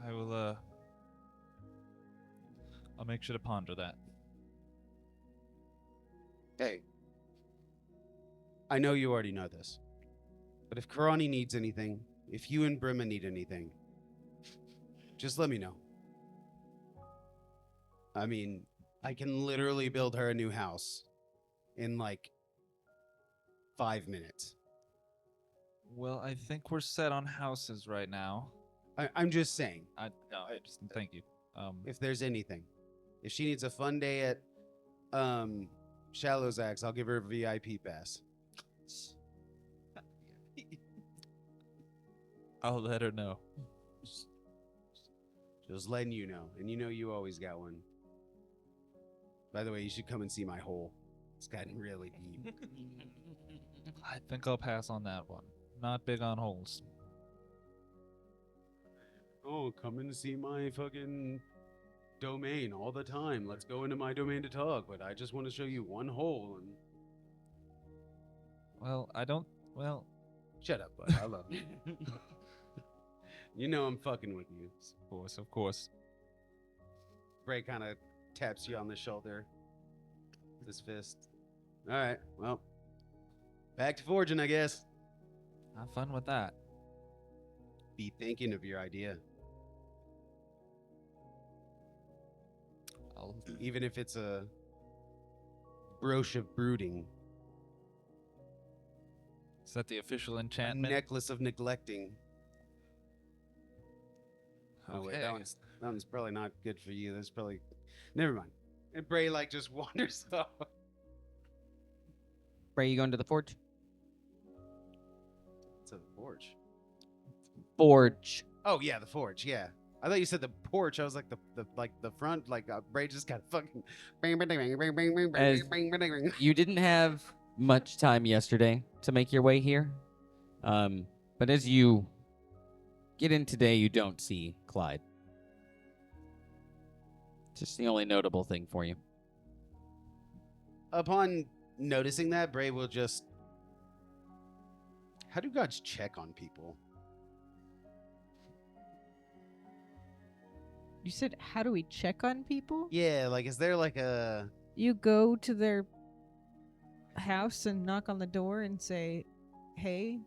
I will, I'll make sure to ponder that. Hey, I know you already know this, but if Karani needs anything, if you and Brimma need anything, just let me know. I mean, I can literally build her a new house in like 5 minutes. Well, I think we're set on houses right now. I'm just saying, Thank you. if there's anything. If she needs a fun day at Shallow's Axe, I'll give her a VIP pass. I'll let her know. Just letting you know. And you know you always got one. By the way, you should come and see my hole. It's gotten really deep. I think I'll pass on that one. Not big on holes. Oh, come and see my fucking domain all the time. Let's go into my domain to talk, but I just want to show you one hole and Well, I don't. Well, shut up, bud. I love you. You know I'm fucking with you. of course. Bray kind of taps you on the shoulder with his fist. All right, well, back to forging, I guess. Have fun with that. Be thinking of your idea, even if it's a brooch of brooding, Is that the official a enchantment? necklace of neglecting. Oh wait, that one's probably not good for you. That's probably never mind. And Bray like just wanders off. Bray, you going to the forge? It's a forge. Forge. Oh yeah, the forge. Yeah, I thought you said the porch. I was like the front. Like Bray just got fucking. As you didn't have much time yesterday to make your way here, but as you get in today, you don't see Clyde. Just the only notable thing for you. Upon noticing that, Bray will just. How do gods check on people? You said, how do we check on people? Yeah, like is there like a? You go to their house and knock on the door and say, hey,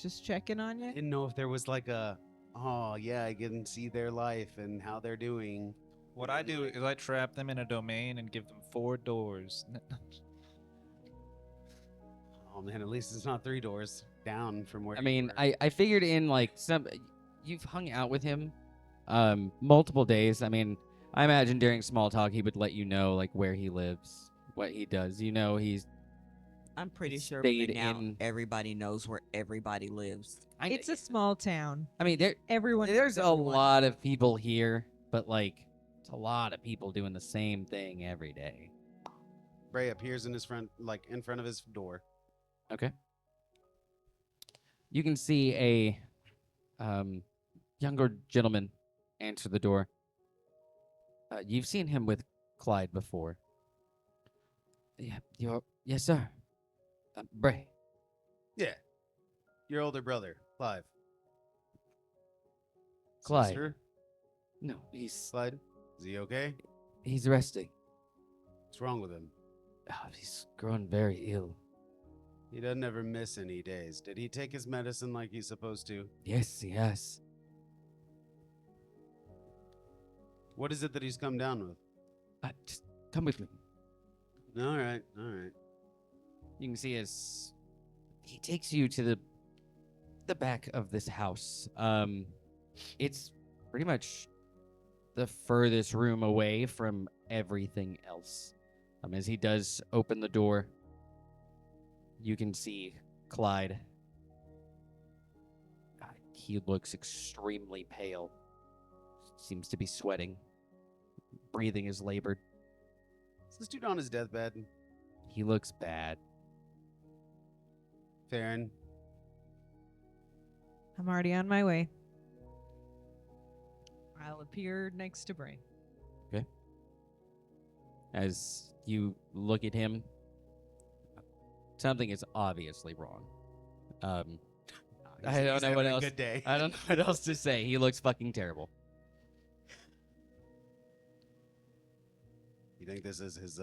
just checking on I you. didn't know if there was like a. Oh yeah, I can see their life and how they're doing. What I do is I trap them in a domain and give them 4 doors. Oh man, at least it's not 3 doors down from where. I you mean, were. I figured in like you've hung out with him multiple days. I mean, I imagine during small talk he would let you know like where he lives, what he does. You know, he's I'm pretty sure by stayed now in- everybody knows where everybody lives. It's a small town. I mean, Everyone. there's knows a everyone. lot of people here, but like it's a lot of people doing the same thing every day. Bray appears in his front, like in front of his door. Okay. You can see a younger gentleman answer the door. You've seen him with Clyde before. Yeah, yes, sir. Bray. Yeah. Your older brother, Clive. Clyde. Sister, No, he's Clyde. Is he okay? resting. What's wrong with him? He's grown very ill. He doesn't ever miss any days. Did he take his medicine like he's supposed to? Yes, he has. What is it that he's come down with? Just come with me. All right, all right. You can see as he takes you to the back of this house. It's pretty much the furthest room away from everything else. As he does open the door, you can see Clyde. He looks extremely pale. Seems to be sweating. Breathing is labored. Is this dude on his deathbed? He looks bad. Farron, I'm already on my way. I'll appear next to Bray. As you look at him, something is obviously wrong. I don't know what else. Good day. I don't know what else to say. He looks fucking terrible. You think this is his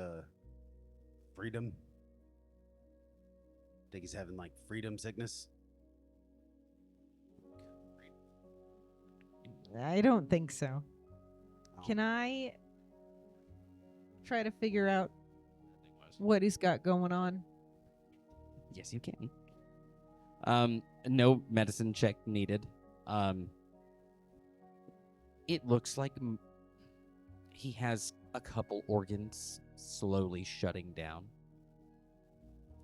freedom? Think he's having like freedom sickness? I don't think so. Oh. Can I try to figure out what he's got going on? Yes, you can. No medicine check needed. It looks like he has a couple organs slowly shutting down.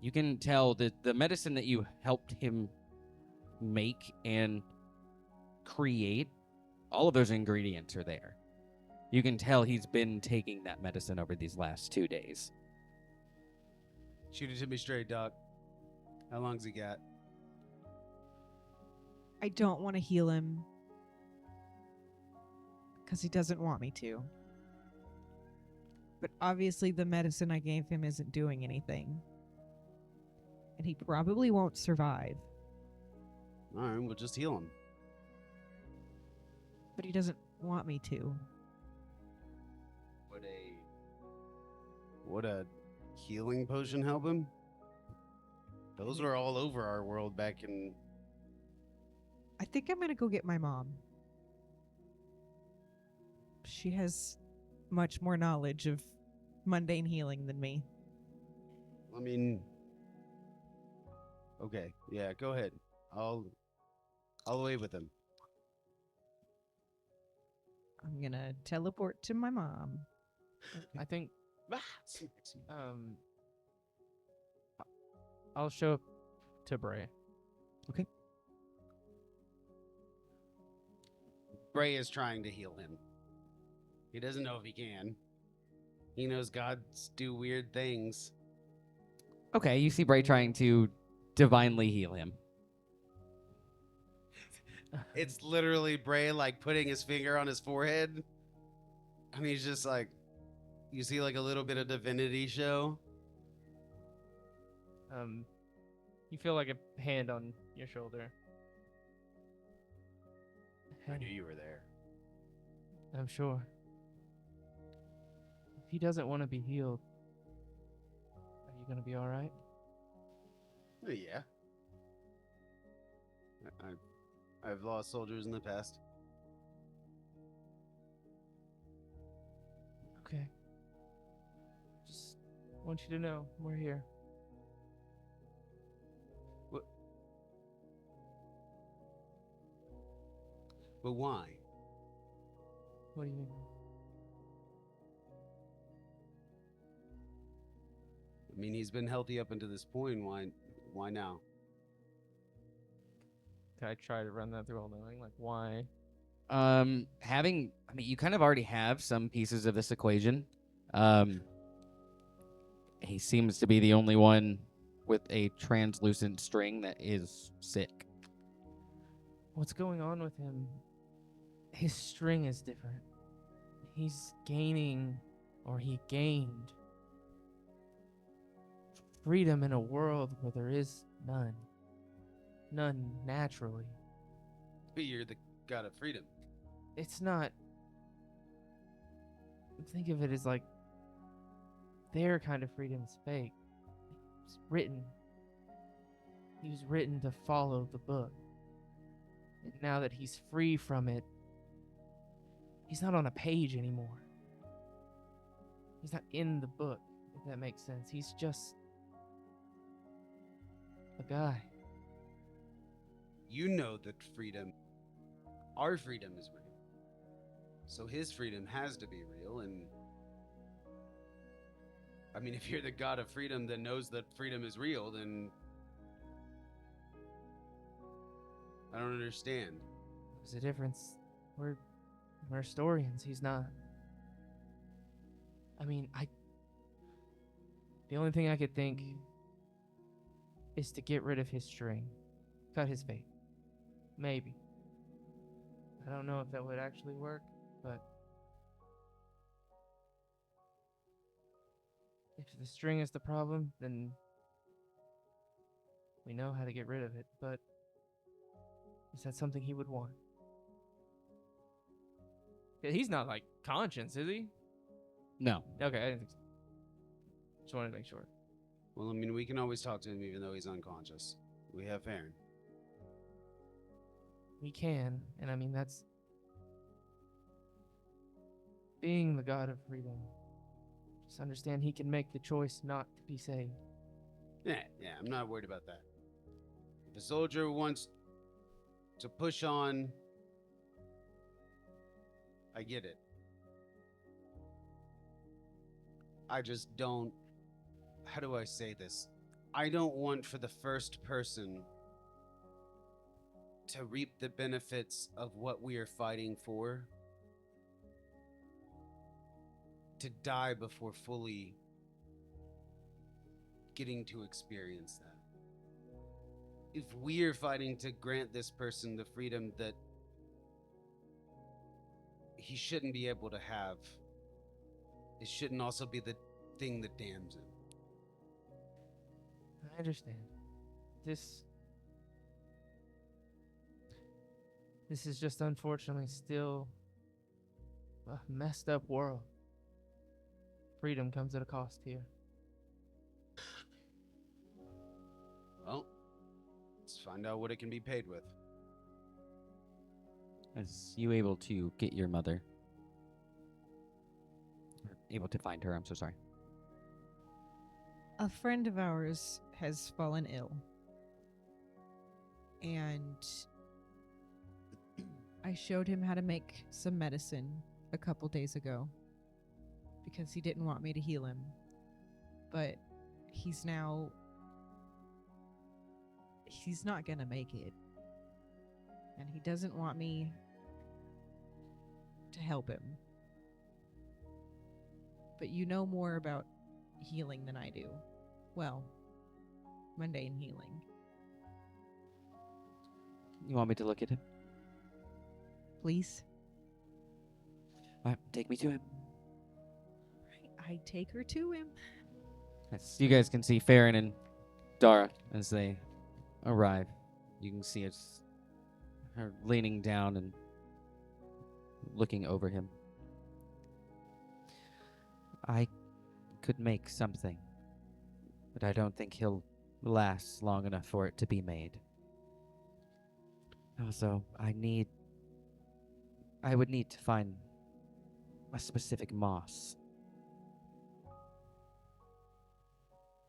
You can tell that the medicine that you helped him make and create, all of those ingredients are there. You can tell he's been taking that medicine over these last 2 days. Shoot it to me straight, Doc. How long's he got? I don't want to heal him because he doesn't want me to. But obviously the medicine I gave him isn't doing anything. And he probably won't survive. All right, we'll just heal him. But he doesn't want me to. Would a healing potion help him? Those were all over our world back in. I think I'm going to go get my mom. She has much more knowledge of mundane healing than me. I mean, okay, yeah, go ahead. I'll wait with him. I'm going to teleport to my mom. I think I'll show up to Bray. Bray is trying to heal him. He doesn't know if he can. He knows gods do weird things. Okay, you see Bray trying to divinely heal him. It's literally Bray like putting his finger on his forehead, and he's just like, you see like a little bit of divinity show. You feel like a hand on your shoulder. I knew you were there. I'm sure. If he doesn't want to be healed, are you gonna be all right? Oh, yeah. I've lost soldiers in the past. Okay. Just want you to know we're here. But why? What do you mean? I mean, he's been healthy up until this point. Why now? Can I try to run that through all knowing? Like, why? You kind of already have some pieces of this equation. He seems to be the only one with a translucent string that is sick. What's going on with him? His string is different. He's gaining, or he gained, freedom in a world where there is none. None naturally. But you're the god of freedom. It's not. Think of it as like their kind of freedom is fake. It's written. He was written to follow the book. And now that he's free from it, he's not on a page anymore. He's not in the book, if that makes sense. He's just a guy. You know that freedom, our freedom is real. So his freedom has to be real, and I mean, if you're the god of freedom that knows that freedom is real, then I don't understand. There's a difference. We're historians. He's not. I mean, the only thing I could think is to get rid of his string. Cut his fate. Maybe. I don't know if that would actually work, but if the string is the problem, then we know how to get rid of it, but is that something he would want? He's not like conscious, is he? No. Okay, I didn't think so. Just wanted to make sure. Well, I mean, we can always talk to him even though he's unconscious. We have Farron. We can, and I mean, that's being the god of freedom. Just understand he can make the choice not to be saved. Yeah, I'm not worried about that. If a soldier wants to push on, I get it. I just don't. How do I say this? I don't want for the first person to reap the benefits of what we are fighting for to die before fully getting to experience that. If we are fighting to grant this person the freedom that he shouldn't be able to have, it shouldn't also be the thing that damns him. I understand. This is just unfortunately still a messed up world. Freedom comes at a cost here. Well, let's find out what it can be paid with. Is you able to get your mother? Or able to find her, I'm so sorry. A friend of ours has fallen ill. And I showed him how to make some medicine a couple days ago because he didn't want me to heal him. But he's not gonna make it. And he doesn't want me to help him. But you know more about healing than I do. Well, mundane healing. You want me to look at him? Please? All right, take me to him. I take her to him. Yes, you guys can see Farron and Dara as they arrive. You can see it's her leaning down and looking over him. I could make something, but I don't think he'll last long enough for it to be made. Also, I would need to find a specific moss.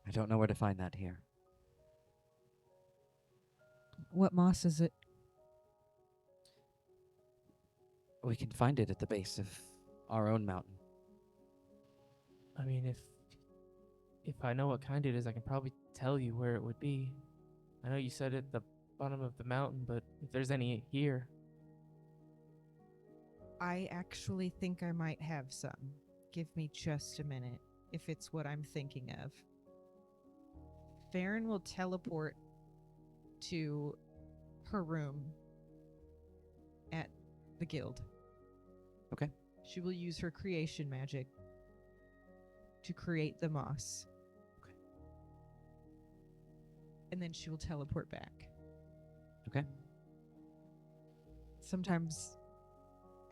I don't know where to find that here. What moss is it? We can find it at the base of our own mountain. I mean, if I know what kind it is, I can probably tell you where it would be. I know you said at the bottom of the mountain, but if there's any here. I actually think I might have some. Give me just a minute, if it's what I'm thinking of. Farron will teleport to her room at the guild. Okay. She will use her creation magic to create the moss. Okay. And then she will teleport back. Okay. Sometimes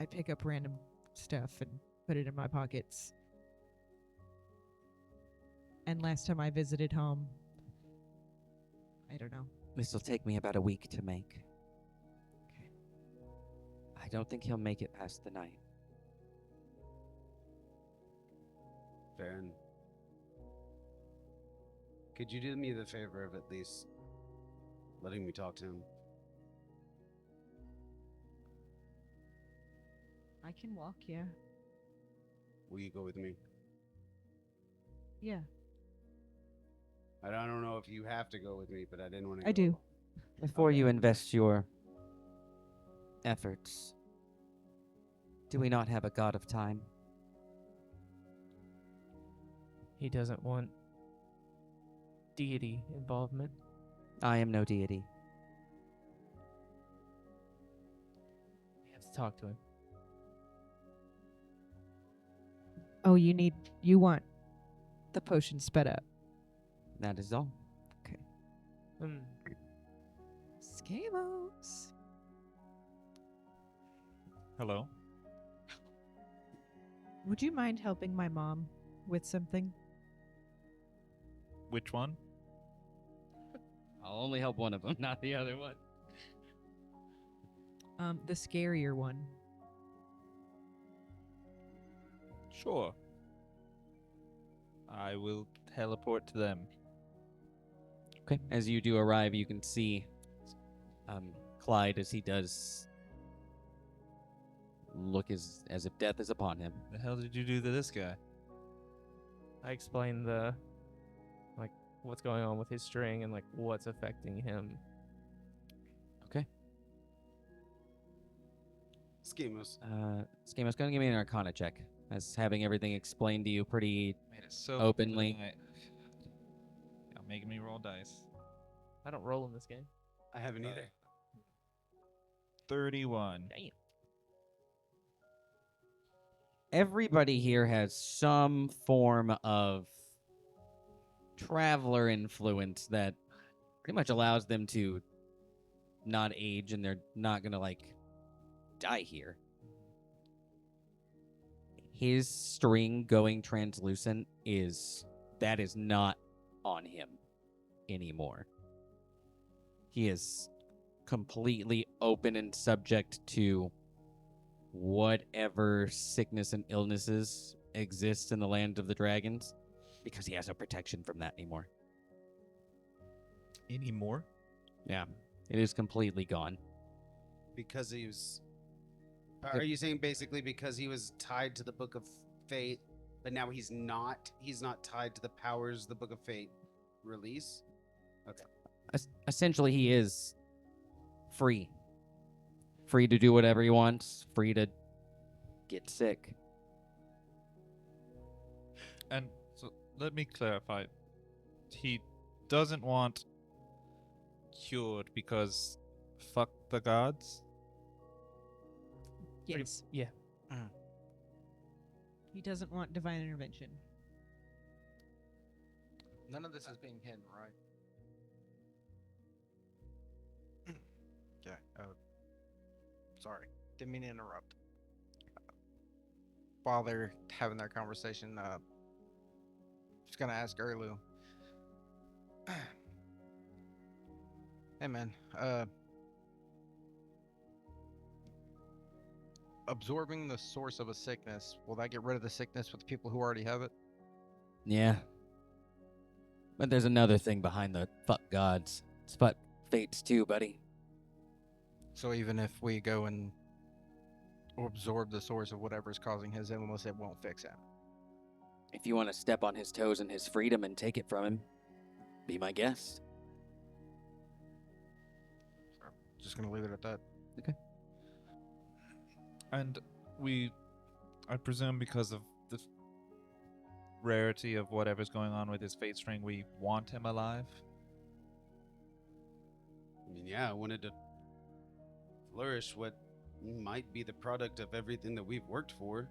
I pick up random stuff and put it in my pockets. And last time I visited home, I don't know. This will take me about a week to make. Okay. I don't think he'll make it past the night. Farron, could you do me the favor of at least letting me talk to him? I can walk, yeah. Will you go with me? Yeah, I don't know if you have to go with me, but I didn't want to. I do. Before you invest your efforts, do we not have a god of time? He doesn't want deity involvement. I am no deity. We have to talk to him. Oh, you want the potion sped up. That is all. Hmm. Scamos. Hello? Would you mind helping my mom with something? Which one? I'll only help one of them, not the other one. The scarier one. Sure. I will teleport to them. Okay. As you do arrive, you can see Clyde as he does look as if death is upon him. The hell did you do to this guy? I explained what's going on with his string and what's affecting him. Schemos. Schema's gonna give me an Arcana check, as having everything explained to you pretty. Made it so Openly. Y'all making me roll dice. I don't roll in this game. I haven't either. 31. Damn. Everybody here has some form of traveler influence that pretty much allows them to not age, and they're not gonna die here. His string going translucent is not on him anymore. He is completely open and subject to whatever sickness and illnesses exist in the land of the dragons, because he has no protection from that anymore. Anymore? Yeah, it is completely gone. Because he was. Are you saying basically because he was tied to the Book of Fate, but now he's not? He's not tied to the powers the Book of Fate release? Okay. Essentially, he is free. Free to do whatever he wants, free to get sick. And so let me clarify. He doesn't want cured because fuck the gods? Yes. Yeah. He doesn't want divine intervention. None of this is being hidden, right? Okay. Sorry. Didn't mean to interrupt. While they're having their conversation, just gonna ask Erlu. Hey man, absorbing the source of a sickness, will that get rid of the sickness with the people who already have it? Yeah. But there's another thing behind the fuck gods. It's fuck fates too, buddy. So even if we go and absorb the source of whatever's causing his illness, it won't fix it. If you want to step on his toes and his freedom and take it from him, be my guest. Just gonna leave it at that. And I presume because of the rarity of whatever's going on with his fate string, we want him alive? I mean, yeah, I wanted to flourish what might be the product of everything that we've worked for.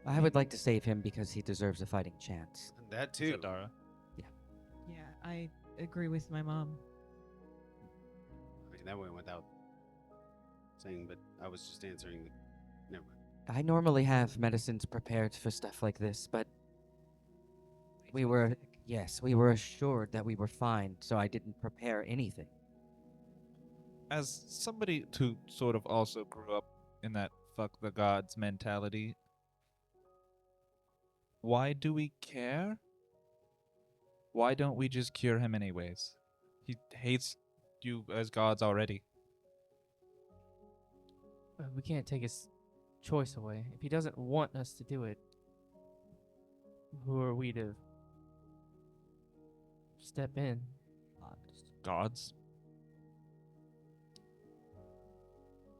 I would like to save him because he deserves a fighting chance. That Is too. that Dara? Yeah, I agree with my mom. I mean, that went without saying, but I was just answering. Never mind. I normally have medicines prepared for stuff like this, but we were, yes, we were assured that we were fine, so I didn't prepare anything. As somebody who sort of also grew up in that fuck the gods mentality, why do we care? Why don't we just cure him anyways? He hates you as gods already. We can't take his choice away. If he doesn't want us to do it, who are we to step in? Gods?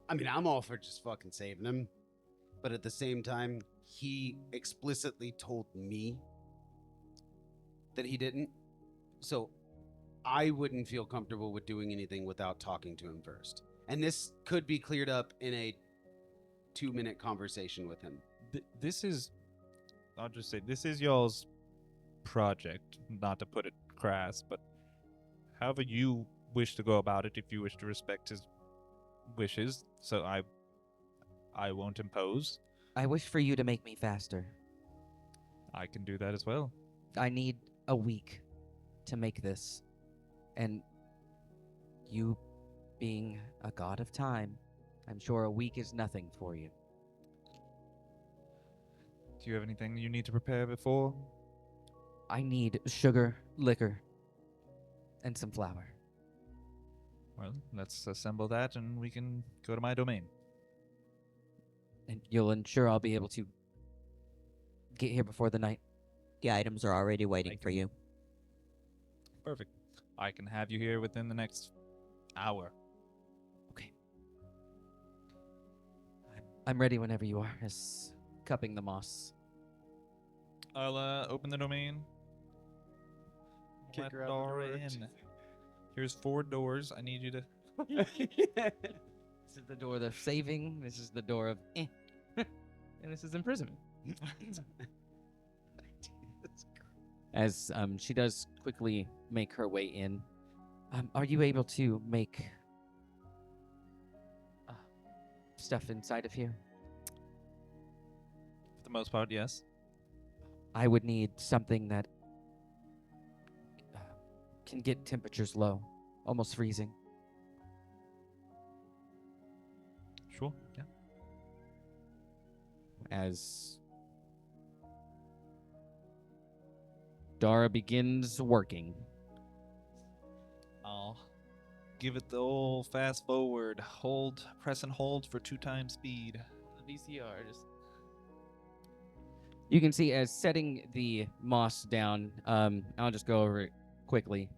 I mean, I'm all for just fucking saving him, but at the same time, he explicitly told me that he didn't. So I wouldn't feel comfortable with doing anything without talking to him first. And this could be cleared up in a 2-minute conversation with him. This is, I'll just say, this is y'all's project, not to put it crass, but however you wish to go about it, if you wish to respect his wishes, so I won't impose. I wish for you to make me faster. I can do that as well. I need a week to make this. And you being a god of time, I'm sure a week is nothing for you. Do you have anything you need to prepare before? I need sugar, liquor, and some flour. Well, let's assemble that and we can go to my domain. And you'll ensure I'll be able to get here before the night. The items are already waiting for can- you. Perfect. I can have you here within the next hour. Okay. I'm ready whenever you are, as cupping the moss. I'll open the domain. Kick Let her out the Dara door. in. Here's 4 doors. I need you to. This is the door of saving. This is the door of eh. And this is imprisonment. As she does quickly make her way in. Are you able to make stuff inside of here? For the most part, yes. I would need something that can get temperatures low, almost freezing. Sure. Yeah. As Dara begins working. I'll give it the old fast forward. Hold, press and hold for 2 times speed. The VCR just You can see as setting the moss down, I'll just go over it quickly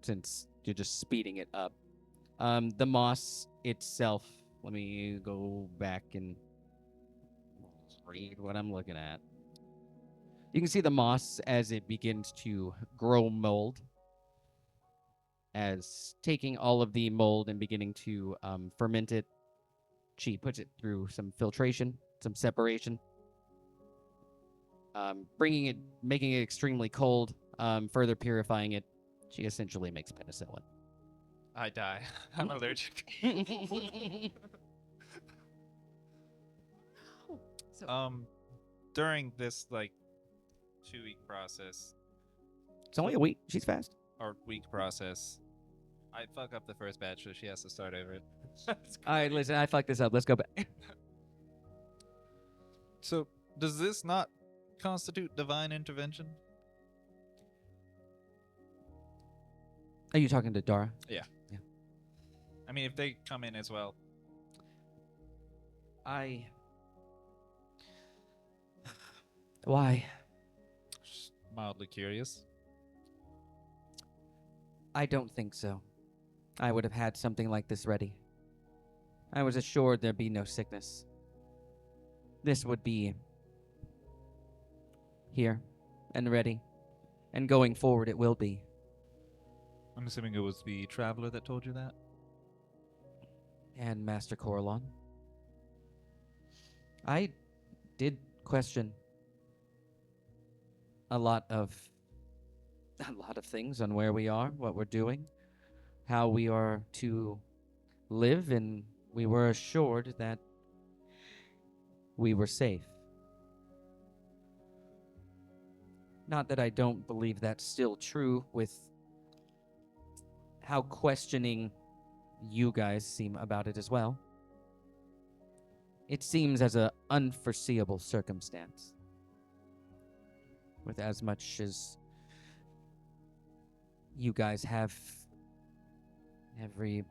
since you're just speeding it up. The moss itself, let me go back and read what I'm looking at. You can see the moss as it begins to grow mold, as taking all of the mold and beginning to ferment it. She puts it through some filtration, some separation. Making it extremely cold, further purifying it. She essentially makes penicillin. I die. I'm allergic. So During this 2-week process It's only a week. She's fast. or week process, I fuck up the first batch, so she has to start over. All right, listen, I fucked this up. Let's go back. So, does this not constitute divine intervention? Are you talking to Dara? I mean, if they come in as well. Why? Just mildly curious. I don't think so. I would have had something like this ready. I was assured there'd be no sickness. This would be here and ready. And going forward, it will be. I'm assuming it was the traveler that told you that? And Master Coralon. I did question a lot of things on where we are, what we're doing, how we are to live, and we were assured that we were safe. Not that I don't believe that's still true with how questioning you guys seem about it as well. It seems as an unforeseeable circumstance. With as much as you guys have every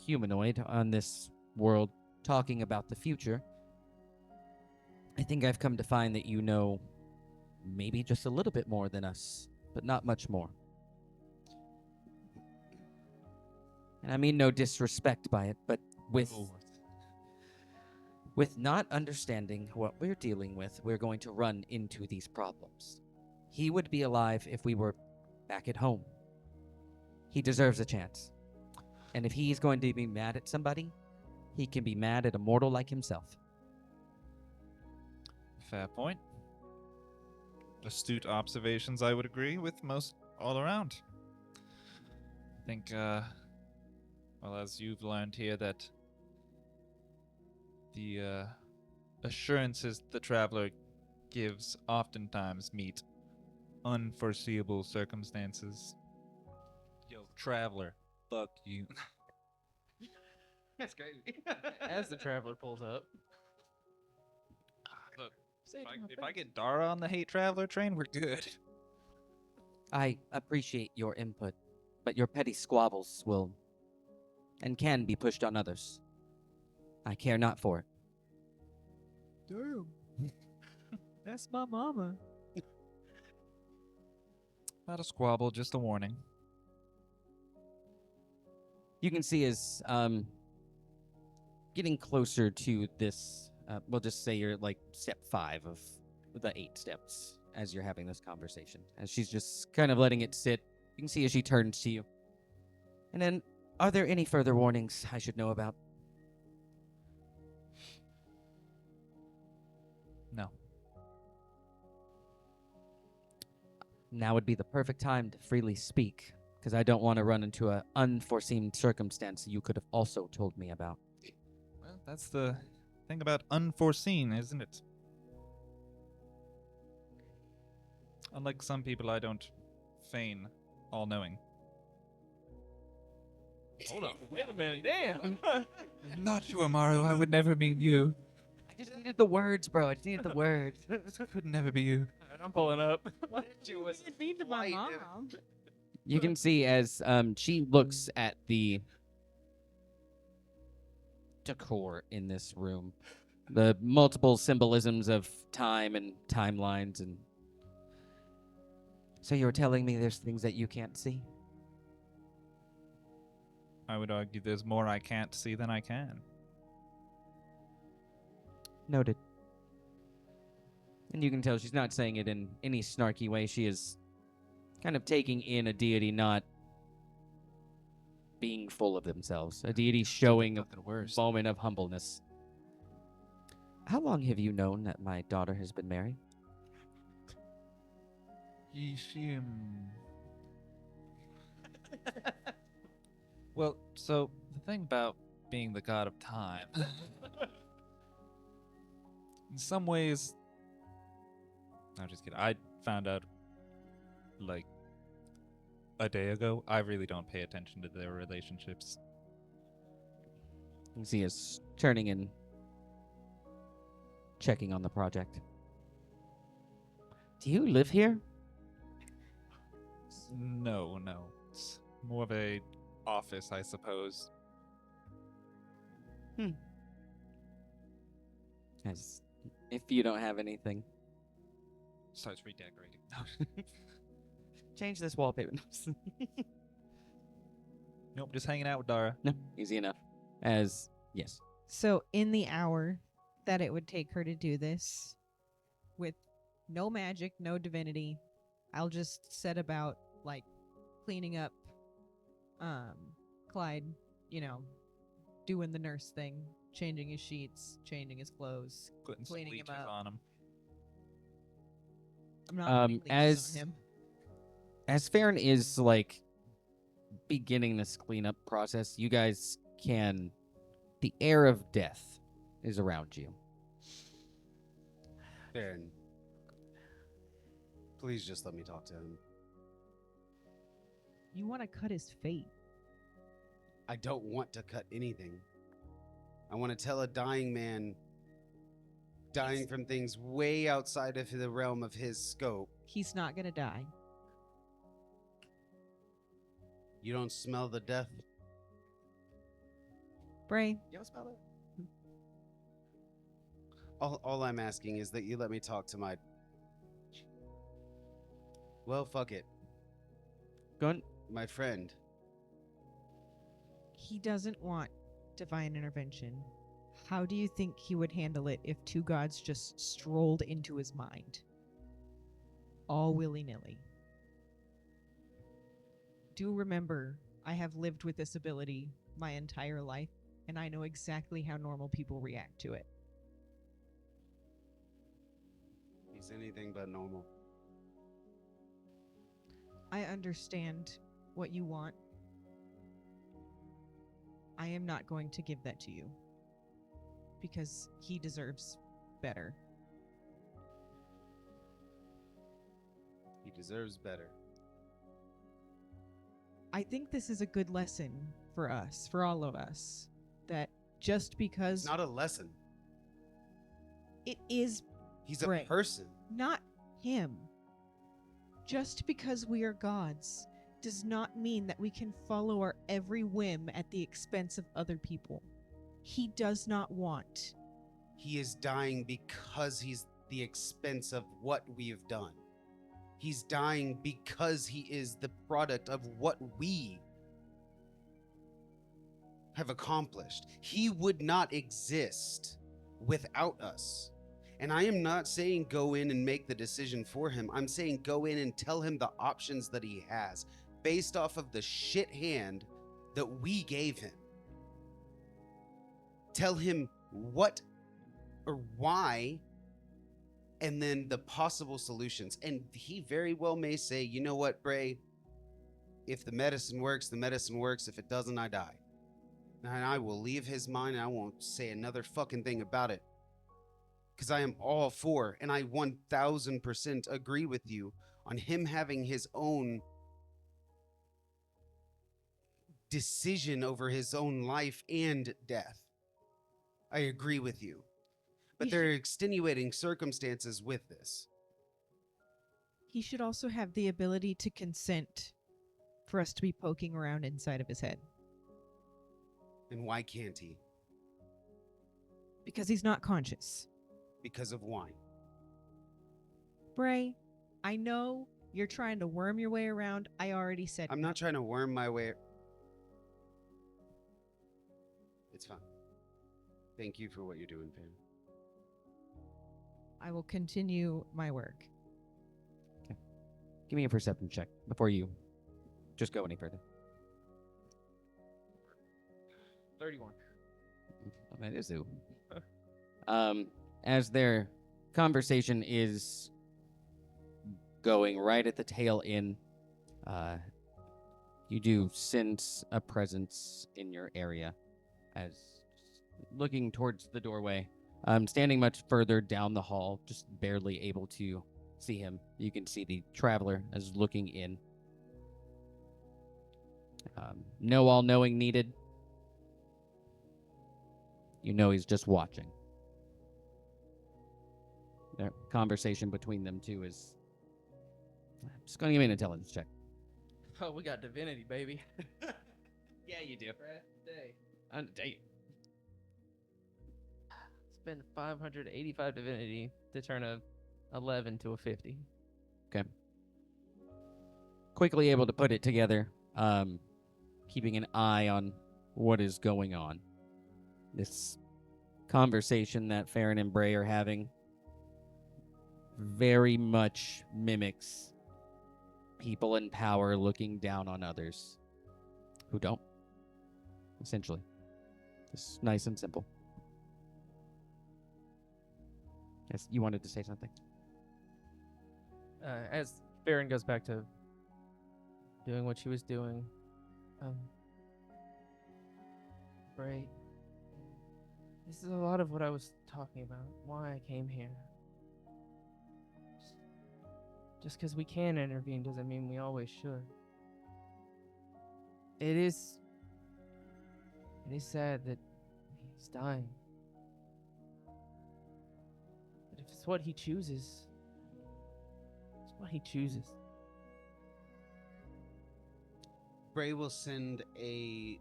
humanoid on this world talking about the future, I think I've come to find that you know maybe just a little bit more than us, but not much more. And I mean no disrespect by it, but with not understanding what we're dealing with, we're going to run into these problems. He would be alive if we were back at home. He deserves a chance. And if he's going to be mad at somebody, he can be mad at a mortal like himself. Fair point. Astute observations, I would agree with most all around. I think, well, as you've learned here, that the assurances the traveler gives oftentimes meet unforeseeable circumstances. Yo, traveler, fuck you. That's crazy. As the traveler pulls up. Look, Say it to my if I face. get Dara on the hate traveler train, we're good. I appreciate your input, but your petty squabbles will and can be pushed on others. I care not for it. Damn. That's my mama. Not a squabble, just a warning. You can see as getting closer to this, we'll just say you're like step 5 of the 8 steps as you're having this conversation. As she's just kind of letting it sit, you can see as she turns to you. And then, are there any further warnings I should know about? No. Now would be the perfect time to freely speak, because I don't want to run into an unforeseen circumstance you could have also told me about. Well, that's the thing about unforeseen, isn't it? Unlike some people, I don't feign all-knowing. Hold on. Wait a minute. Damn. Not you, Amaru. I would never mean you. I just needed the words, bro. I just needed the words. This could never be you. Alright, I'm pulling up. You didn't mean to my mom. You can see as she looks at the decor in this room, the multiple symbolisms of time and timelines, and so you were telling me there's things that you can't see? I would argue there's more I can't see than I can. Noted. And you can tell she's not saying it in any snarky way. She is kind of taking in a deity not being full of themselves. A deity showing a Nothing worse. moment of humbleness. How long have you known that my daughter has been married? Well, so the thing about being the god of time, in some ways, I'm just kidding. I found out like a day ago. I really don't pay attention to their relationships. You can see us turning and checking on the project. Do you live here? No. It's more of a office, I suppose. As if you don't have anything. Starts redecorating. Change this wallpaper. Nope, just hanging out with Dara. No, easy enough. As, yes. So in the hour that it would take her to do this, with no magic, no divinity, I'll just set about like cleaning up Clyde, doing the nurse thing, changing his sheets, changing his clothes, Putting some Cleaning him bleachers up. on him. I'm not putting leeches on him. as Farron is like beginning this cleanup process, you guys can. The air of death is around you. Baron, please just let me talk to him. You want to cut his fate. I don't want to cut anything. I want to tell a dying man, dying from things way outside of the realm of his scope. He's not going to die. You don't smell the death? Bray, You don't smell it? All I'm asking is that you let me talk to my... Well, fuck it. Go on. My friend. he doesn't want divine intervention. How do you think he would handle it if two gods just strolled into his mind? All willy-nilly. Do remember, I have lived with this ability my entire life, and I know exactly how normal people react to it. He's anything but normal. I understand what you want. I am not going to give that to you. Because he deserves better. He deserves better. I think this is a good lesson for us, for all of us, that just because It's not a lesson. it is He's a Right. person. not him. Just because we are gods does not mean that we can follow our every whim at the expense of other people. He does not want. He is dying because he's the expense of what we've done. He's dying because he is the product of what we have accomplished. He would not exist without us. And I am not saying go in and make the decision for him. I'm saying go in and tell him the options that he has based off of the shit hand that we gave him. Tell him what or why, and then the possible solutions. And he very well may say, you know what, Bray? If the medicine works, the medicine works. If it doesn't, I die. And I will leave his mind and I won't say another fucking thing about it. Because I am all for, and I 1000% agree with you on him having his own decision over his own life and death. I agree with you. But He there are extenuating circumstances with this. He should also have the ability to consent for us to be poking around inside of his head. And why can't he? Because he's not conscious. Because of wine. Bray, I know you're trying to worm your way around. I already said I'm no. not trying to worm my way. It's fine. Thank you for what you're doing, Pam. I will continue my work. Give me a perception check before you just go any further. 31. Oh, that is ooh. As their conversation is going right at the tail end, you do sense a presence in your area as looking towards the doorway. Standing much further down the hall, just barely able to see him. You can see the traveler as looking in. No all-knowing needed. You know he's just watching. The conversation between them two is... I'm just going to give me an intelligence check. Oh, we got divinity, baby. Yeah, you do. Day. On a date. Spend 585 divinity to turn a 11 to a 50. Quickly able to put it together, keeping an eye on what is going on. This conversation that Farron and Bray are having very much mimics people in power looking down on others who don't. Essentially. Just nice and simple. Yes, you wanted to say something? as Farron goes back to doing what she was doing, Bray, this is a lot of what I was talking about. Why I came here. Just because we can intervene doesn't mean we always should. It is sad that he's dying. But if it's what he chooses, it's what he chooses. Bray will send a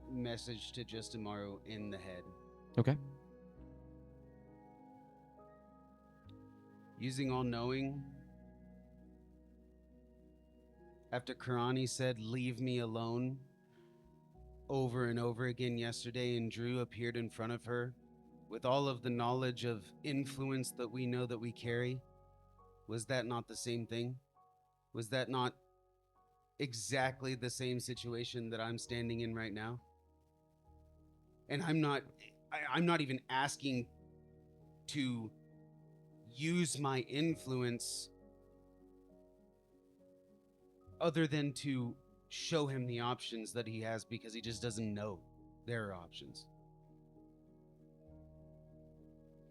message to Just Tomorrow in the head. Okay. Using All Knowing, after Karani said, "Leave me alone," over and over again yesterday, and Drew appeared in front of her with all of the knowledge of influence that we know that we carry, was that not the same thing? Was that not exactly the same situation that I'm standing in right now? And I'm not even asking to use my influence other than to show him the options that he has, because he just doesn't know there are options.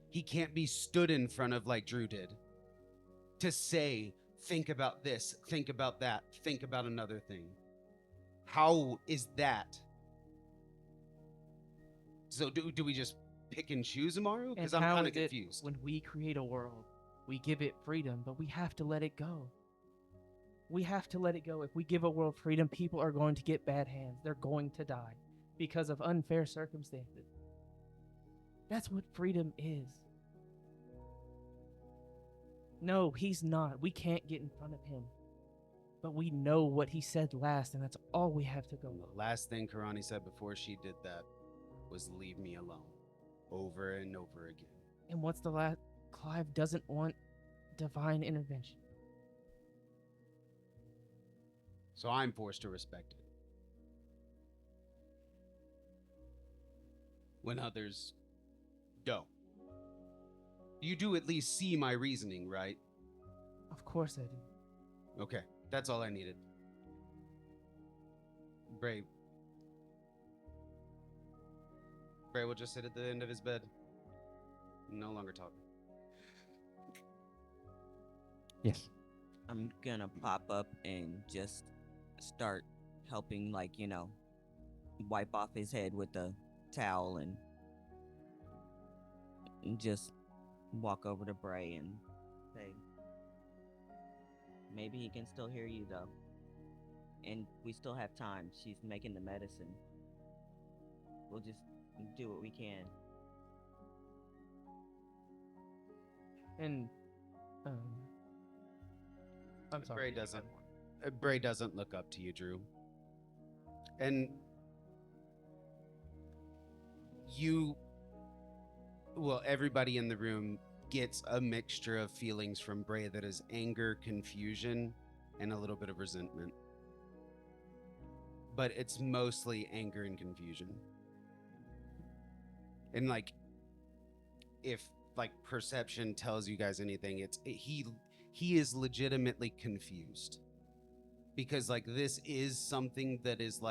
He can't be stood in front of like Drew did to say, think about this, think about that, think about another thing. How is that? So do we just pick and choose tomorrow? Because I'm how kind of is it confused. when we create a world, we give it freedom, but we have to let it go. We have to let it go. If we give a world freedom, people are going to get bad hands. They're going to die because of unfair circumstances. That's what freedom is. No, he's not. We can't get in front of him. But we know what he said last, and that's all we have to go And with. the last thing Karani said before she did that was, "Leave me alone," over and over again. And what's the last? Clive doesn't want divine intervention. So I'm forced to respect it. When others don't. You do at least see my reasoning, right? Of course I do. Okay, that's all I needed. Bray will just sit at the end of his bed. No longer talking. Yes. I'm gonna pop up and just start helping, like, wipe off his head with a towel and just walk over to Bray and say, maybe he can still hear you though. And we still have time. She's making the medicine. We'll just do what we can. And I'm sorry. Bray doesn't look up to you, Drew. And everybody in the room gets a mixture of feelings from Bray that is anger, confusion, and a little bit of resentment. But it's mostly anger and confusion. And if perception tells you guys anything, he is legitimately confused. Because this is something that is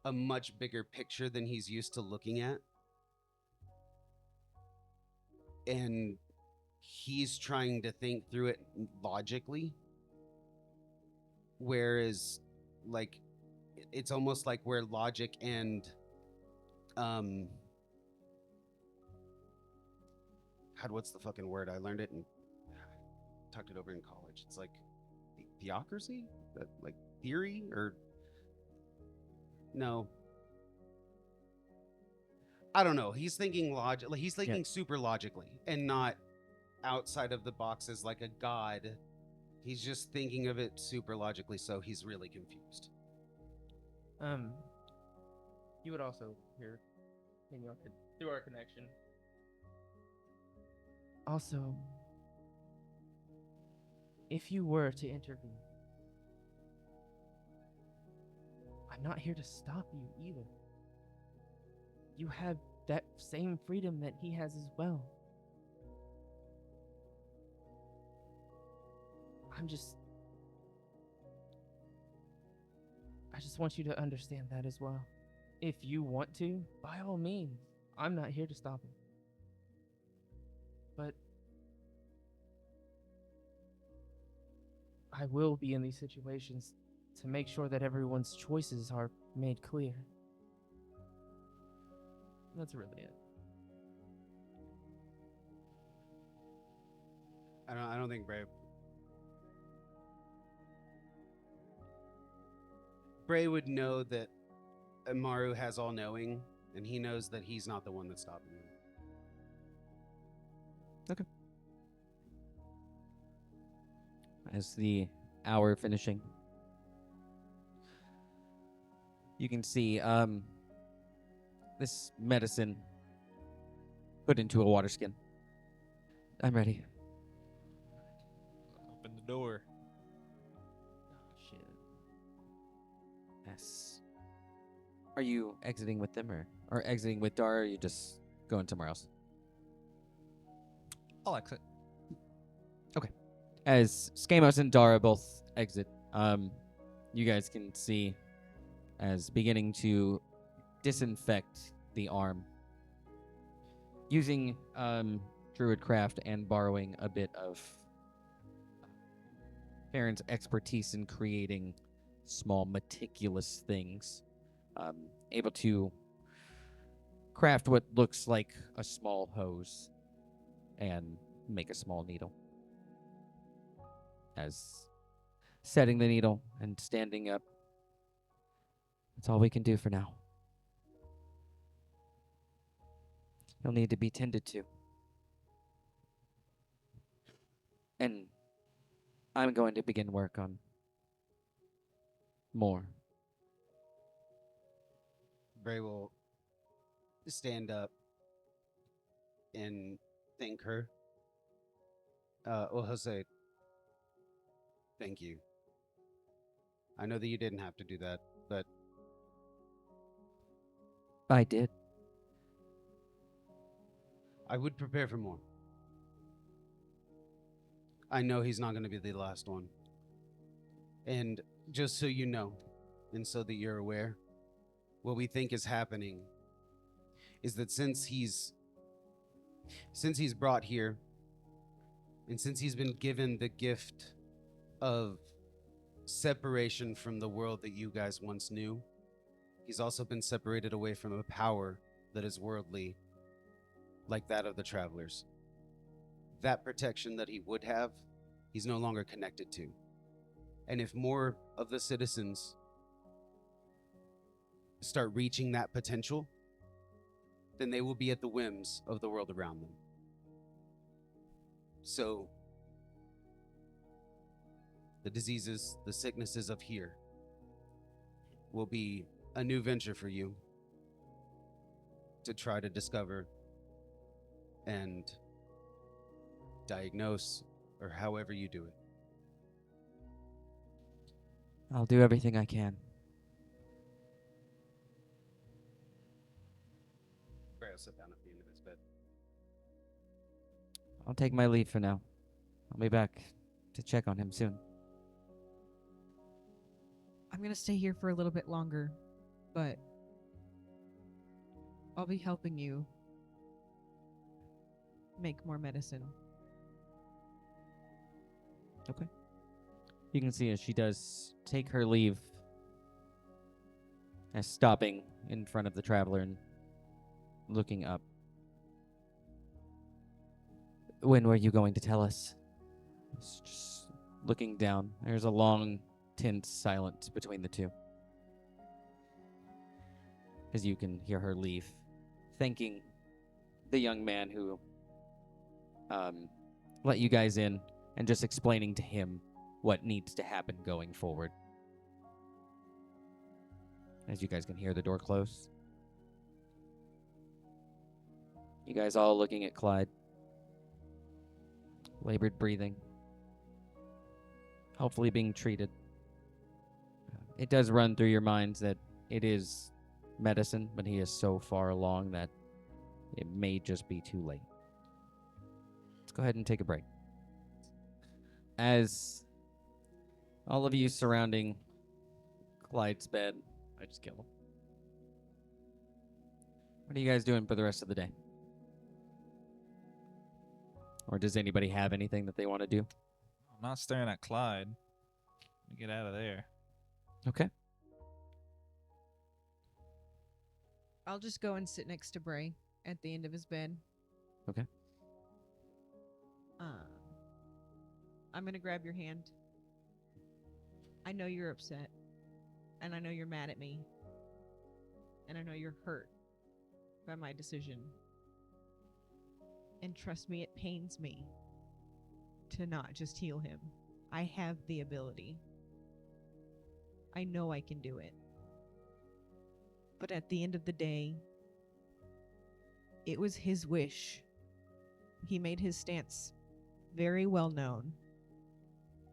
a much bigger picture than he's used to looking at. And he's trying to think through it logically. Whereas it's almost like where logic and what's the fucking word? I learned it and tucked it over in college. It's theocracy? Theory? Or no. I don't know. He's thinking he's thinking super logically and not outside of the box as like a god. He's just thinking of it super logically, so he's really confused. You would also hear through our connection. Also, if you were to intervene, I'm not here to stop you either. You have that same freedom that he has as well. I just want you to understand that as well. If you want to, by all means, I'm not here to stop it. But I will be in these situations to make sure that everyone's choices are made clear. That's really it. I don't think Bray would know that Amaru has all knowing, and he knows that he's not the one that's stopping him. As the hour finishing, you can see this medicine put into a water skin. I'm ready. Open the door. Oh, shit. Yes. Are you exiting with them or exiting with Dar, or are you just going somewhere else? I'll exit. As Skamos and Dara both exit, you guys can see as beginning to disinfect the arm using Druidcraft and borrowing a bit of Farron's expertise in creating small, meticulous things, able to craft what looks like a small hose and make a small needle. As setting the needle and standing up, that's all we can do for now. You'll need to be tended to. And I'm going to begin work on more. Bray will stand up and thank her. Well, he'll say, "Thank you. I know that you didn't have to do that, but I did. I would prepare for more. I know he's not going to be the last one. And just so you know, and so that you're aware, what we think is happening is that since he's brought here, and since he's been given the gift of separation from the world that you guys once knew, he's also been separated away from a power that is worldly, like that of the travelers. That protection that he would have, he's no longer connected to. And if more of the citizens start reaching that potential, then they will be at the whims of the world around them. So, the diseases, the sicknesses of here will be a new venture for you to try to discover and diagnose, or however you do it. I'll do everything I can. Bray will sit down at the end of his bed. I'll take my leave for now. I'll be back to check on him soon. I'm gonna stay here for a little bit longer, but I'll be helping you make more medicine. Okay. You can see as she does take her leave, as stopping in front of the traveler and looking up. When were you going to tell us? Just looking down. There's a long, tense silence between the two. As you can hear her leave, thanking the young man who let you guys in and just explaining to him what needs to happen going forward. As you guys can hear the door close. You guys all looking at Clyde. Labored breathing. Hopefully being treated. It does run through your minds that it is medicine, but he is so far along that it may just be too late. Let's go ahead and take a break. As All of you surrounding Clyde's bed. I just kill him. What are you guys doing for the rest of the day? Or does anybody have anything that they want to do? I'm not staring at Clyde. Let me get out of there. Okay. I'll just go and sit next to Bray at the end of his bed. Okay. I'm gonna grab your hand. I know you're upset, and I know you're mad at me, and I know you're hurt by my decision. And trust me, it pains me to not just heal him. I have the ability. I know I can do it. But at the end of the day, it was his wish. He made his stance very well known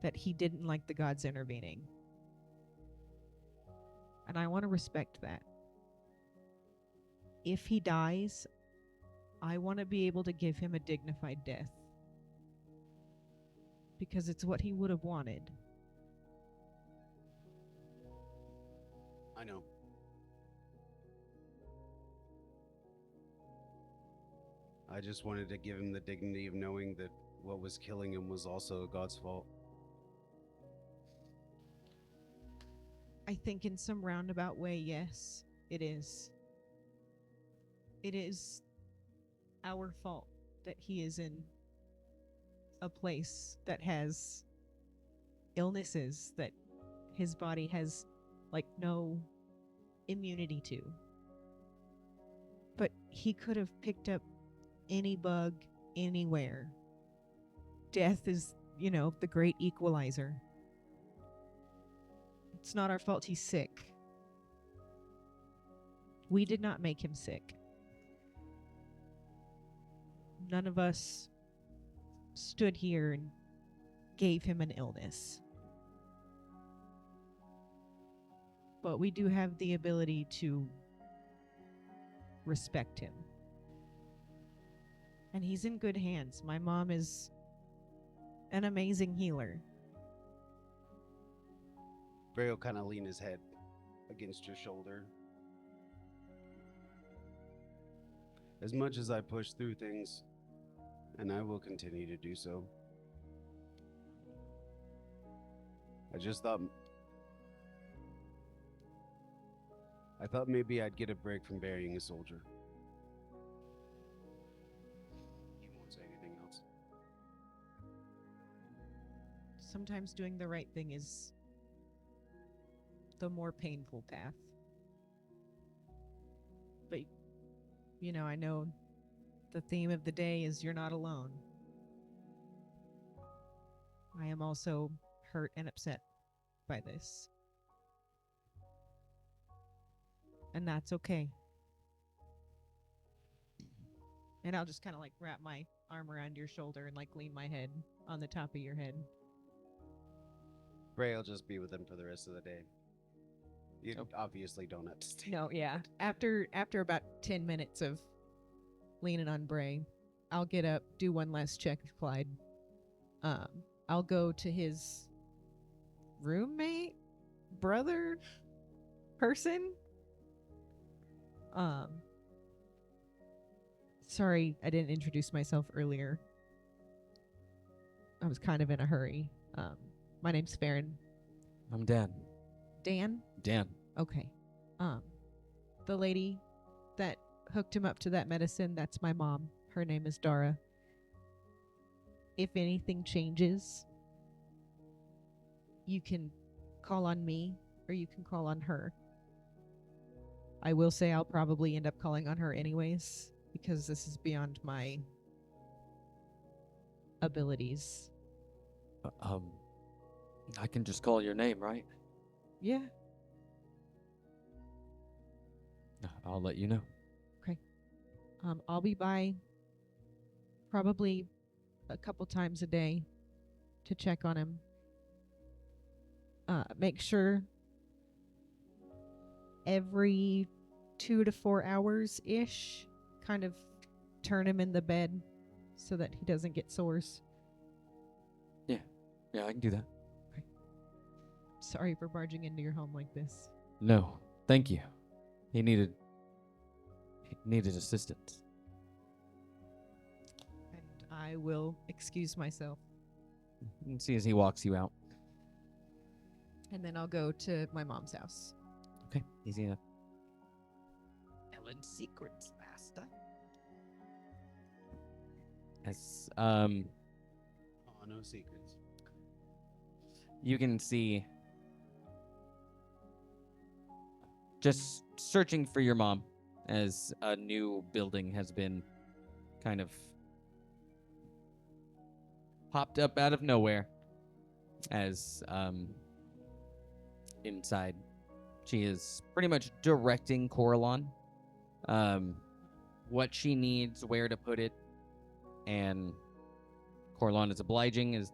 that he didn't like the gods intervening. And I want to respect that. If he dies, I want to be able to give him a dignified death. Because it's what he would have wanted. I know. I just wanted to give him the dignity of knowing that what was killing him was also God's fault. I think in some roundabout way, yes, it is. It is our fault that he is in a place that has illnesses that his body has, like, no immunity to. But he could have picked up any bug anywhere. Death is, the great equalizer. It's not our fault he's sick. We did not make him sick. None of us stood here and gave him an illness. But we do have the ability to respect him. And he's in good hands. My mom is an amazing healer. Bray will kind of lean his head against your shoulder. As much as I push through things, and I will continue to do so, I thought maybe I'd get a break from burying a soldier. He won't say anything else. Sometimes doing the right thing is the more painful path. But, I know the theme of the day is you're not alone. I am also hurt and upset by this. And that's okay. And I'll just kind of wrap my arm around your shoulder and lean my head on the top of your head. Bray will just be with him for the rest of the day. You obviously don't have to stay. No, yeah. After about 10 minutes of leaning on Bray, I'll get up, do one last check of Clyde. I'll go to his roommate, brother, person. Sorry, I didn't introduce myself earlier. I was kind of in a hurry. My name's Farron. I'm Dan. Dan? Dan. Okay. The lady that hooked him up to that medicine, that's my mom. Her name is Dara. If anything changes, you can call on me or you can call on her. I will say I'll probably end up calling on her anyways, because this is beyond my abilities. I can just call your name, right? Yeah. I'll let you know. I'll be by probably a couple times a day to check on him. Make sure every 2 to 4 hours-ish, kind of turn him in the bed so that he doesn't get sores. Yeah, I can do that. Sorry for barging into your home like this. No, thank you. He needed assistance. And I will excuse myself. You can see as he walks you out. And then I'll go to my mom's house. Okay, easy enough. Ellen's secrets, master. As Oh, no secrets. you can see, just searching for your mom, as a new building has been kind of popped up out of nowhere. As inside, she is pretty much directing Coralon what she needs, where to put it, and Coralon is obliging, is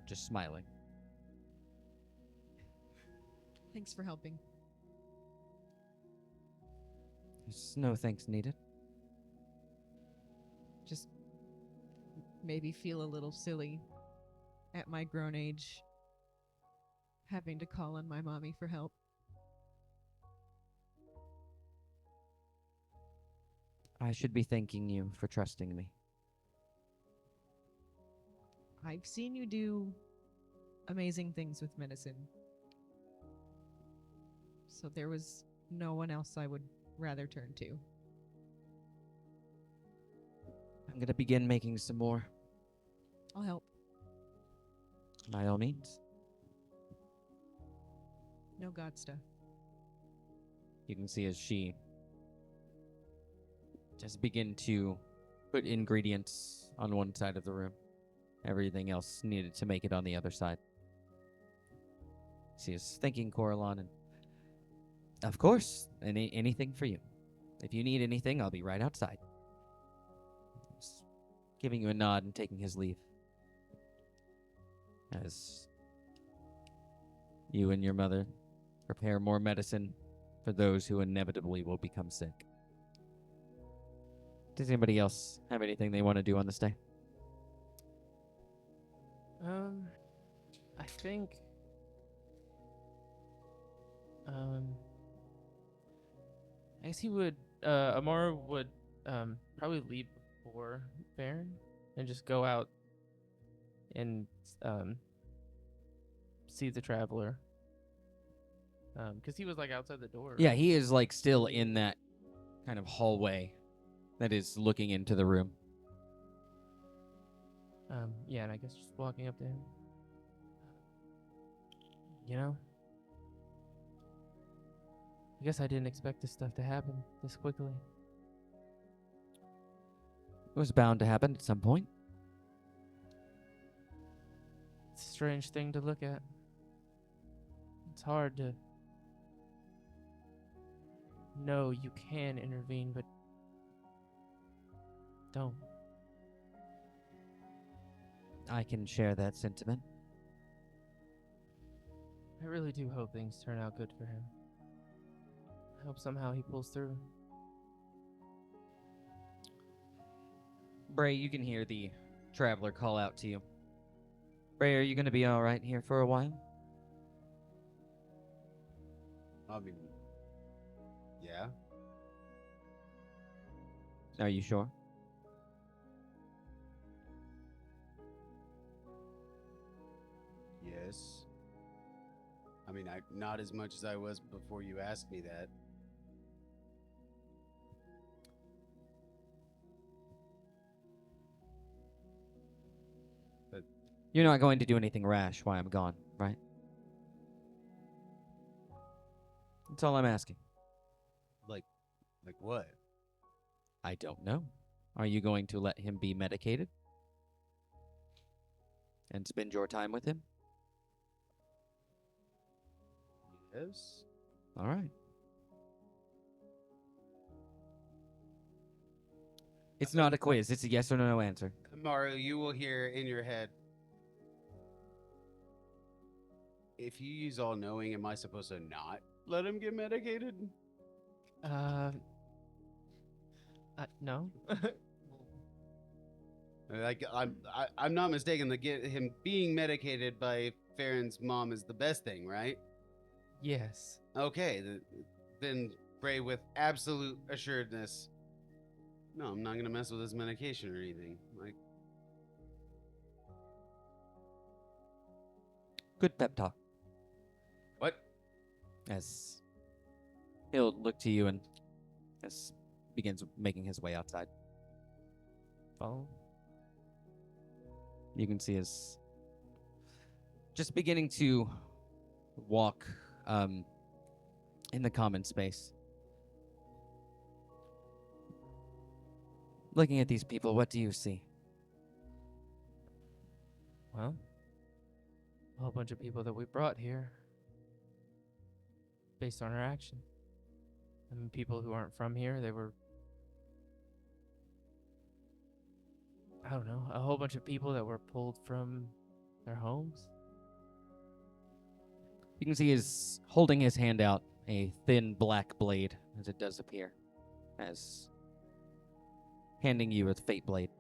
just smiling. Thanks for helping. There's no thanks needed. Just maybe feel a little silly at my grown age having to call on my mommy for help. I should be thanking you for trusting me. I've seen you do amazing things with medicine. So there was no one else I would rather turn to. I'm going to begin making some more, I'll help. by all means. No God stuff. You can see as she just begin to put ingredients on one side of the room. Everything else needed to make it on the other side. She is thanking Coralon, and of course, anything for you. If you need anything, I'll be right outside. Just giving you a nod and taking his leave. As you and your mother prepare more medicine for those who inevitably will become sick. Does anybody else have anything they want to do on this day? I think I guess he would Amara would probably leave before Baron and just go out and see the traveler. Because he was like outside the door. Yeah, he is like still in that kind of hallway that is looking into the room. Yeah, and I guess just walking up to him. You know, I guess I didn't expect this stuff to happen this quickly. It was bound to happen at some point. It's a strange thing to look at. It's hard to know you can intervene, but don't. I can share that sentiment. I really do hope things turn out good for him. I hope somehow he pulls through. Bray, you can hear the traveler call out to you. Bray, are you going to be all right here for a while? I mean, yeah. Are you sure? Yes. I mean, not as much as I was before you asked me that. But You're not going to do anything rash while I'm gone, right? That's all I'm asking. like what? I don't know. Are you going to let him be medicated? And spend your time with him? Yes. All right. It's not a quiz. It's a yes or no answer. Mario, you will hear in your head. If you use all knowing, am I supposed to not let him get medicated? No. Like I'm not mistaken. Him being medicated by Farron's mom is the best thing, right? Yes. Okay, then Bray with absolute assuredness. No, I'm not gonna mess with his medication or anything. Like, Good pep talk. what? As he'll look to you and as begins making his way outside. Follow. You can see his just beginning to walk in the common space. Looking at these people, what do you see? Well, a whole bunch of people that we brought here based on our action. I mean, people who aren't from here, they were, I don't know, a whole bunch of people that were pulled from their homes. You can see he's holding his hand out, a thin black blade, as it does appear, as handing you a fate blade.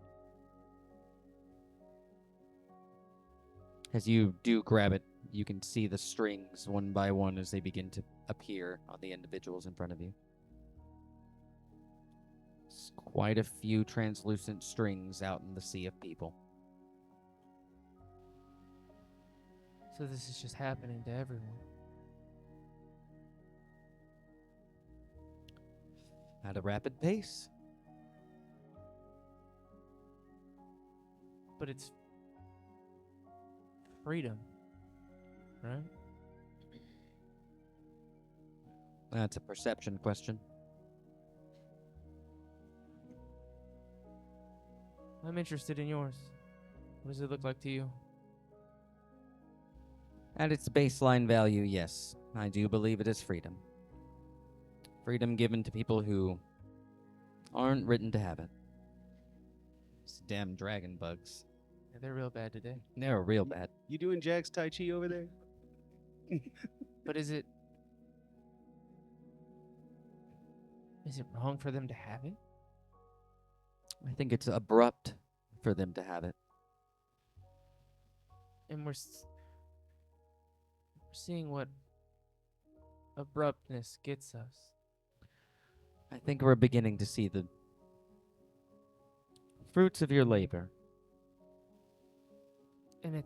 As you do grab it, you can see the strings one by one as they begin to appear on the individuals in front of you. It's quite a few translucent strings out in the sea of people. So this is just happening to everyone. At a rapid pace. But it's freedom, right? That's a perception question. I'm interested in yours. What does it look like to you? At its baseline value, yes, I do believe it is freedom. Freedom given to people who aren't written to have it. These damn dragon bugs. Yeah, they're real bad today. They're real bad. You doing Jack's Tai Chi over there? But is it wrong for them to have it? I think it's abrupt for them to have it. And we're seeing what abruptness gets us. I think we're beginning to see the fruits of your labor. And I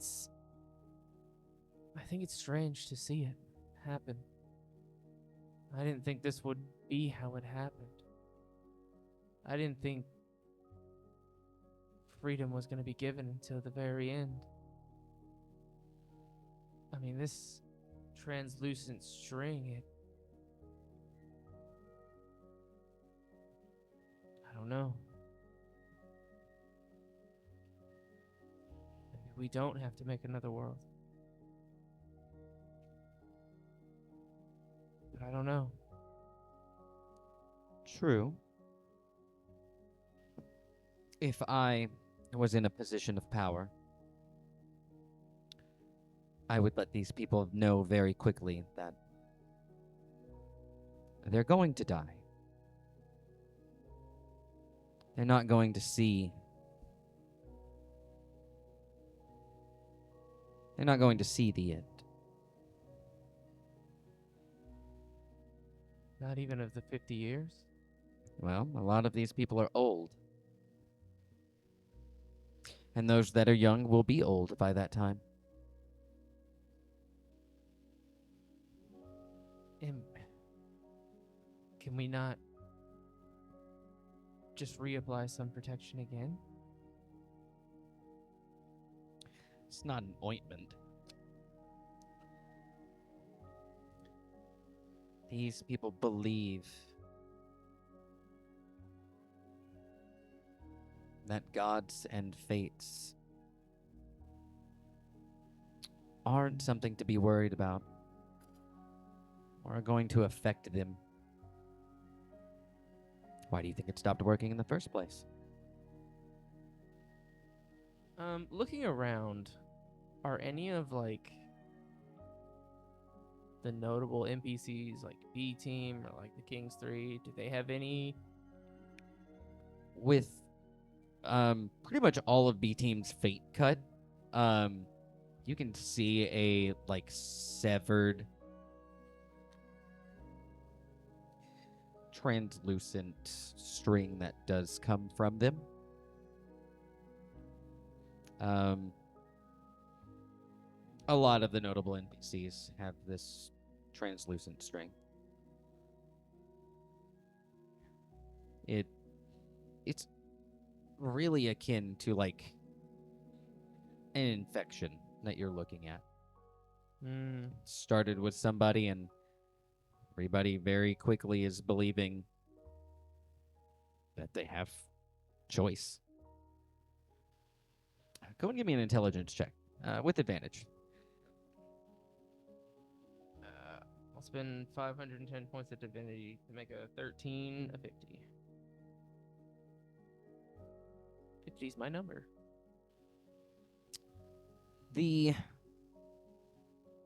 think it's strange to see it happen. I didn't think this would be how it happened. I didn't think freedom was going to be given until the very end. I mean, this translucent string, I don't know. Maybe we don't have to make another world. But I don't know. True. If I was in a position of power, I would let these people know very quickly that they're going to die. They're not going to see. They're not going to see the end. Not even of the 50 years? Well, a lot of these people are old. And those that are young will be old by that time. And can we not just reapply some protection again? It's not an ointment. These people believe that gods and fates aren't something to be worried about or are going to affect them. Why do you think it stopped working in the first place? Looking around, are any of the notable NPCs like B Team or like the King's 3, do they have any? With pretty much all of B Team's fate cut. You can see a like severed translucent string that does come from them. A lot of the notable NPCs have this translucent string. It's really akin to like an infection that you're looking at. Started with somebody, and everybody very quickly is believing that they have choice. Go and give me an intelligence check with advantage. I'll spend 510 points of divinity to make a 13 a 50. 50's my number. The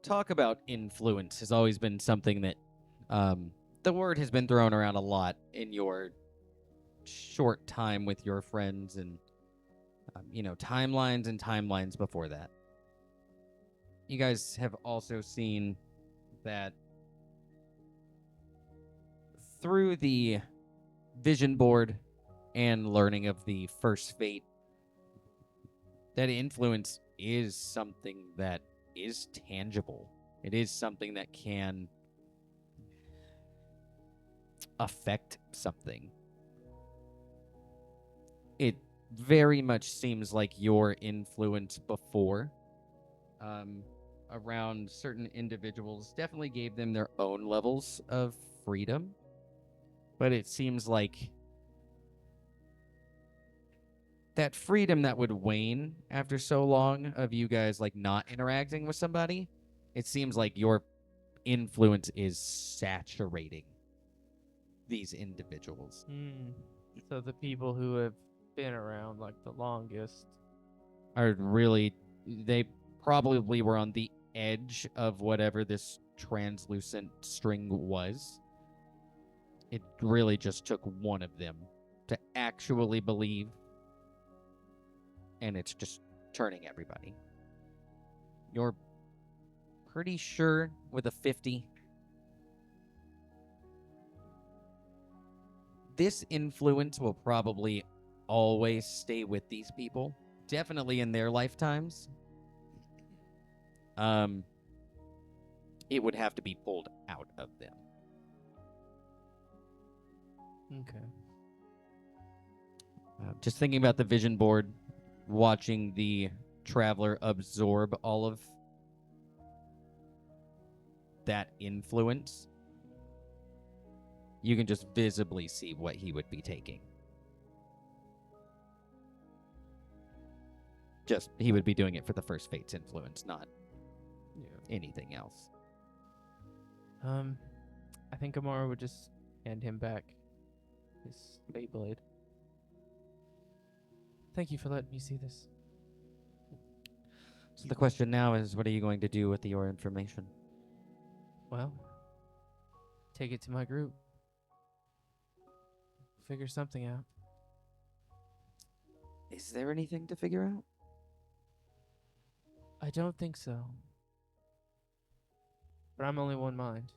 talk about influence has always been something that the word has been thrown around a lot in your short time with your friends and timelines and timelines before that. You guys have also seen that through the vision board and learning of the first fate, that influence is something that is tangible. It is something that can affect something. It very much seems like your influence before around certain individuals definitely gave them their own levels of freedom, but it seems like that freedom that would wane after so long of you guys like not interacting with somebody, it seems like your influence is saturating these individuals. So the people who have been around like the longest Are really, they probably were on the edge of whatever this translucent string was. It really just took one of them to actually believe, and it's just turning everybody. You're pretty sure with a 50, this influence will probably always stay with these people, definitely in their lifetimes. It would have to be pulled out of them. Okay. Just thinking about the vision board, watching the traveler absorb all of that influence, you can just visibly see what he would be taking. Just, he would be doing it for the first fate's influence, not anything else. I think Amara would just hand him back his Beyblade. Thank you for letting me see this. So the question now is, what are you going to do with your information? Well, take it to my group. Figure something out. Is there anything to figure out? I don't think so. But I'm only one mind.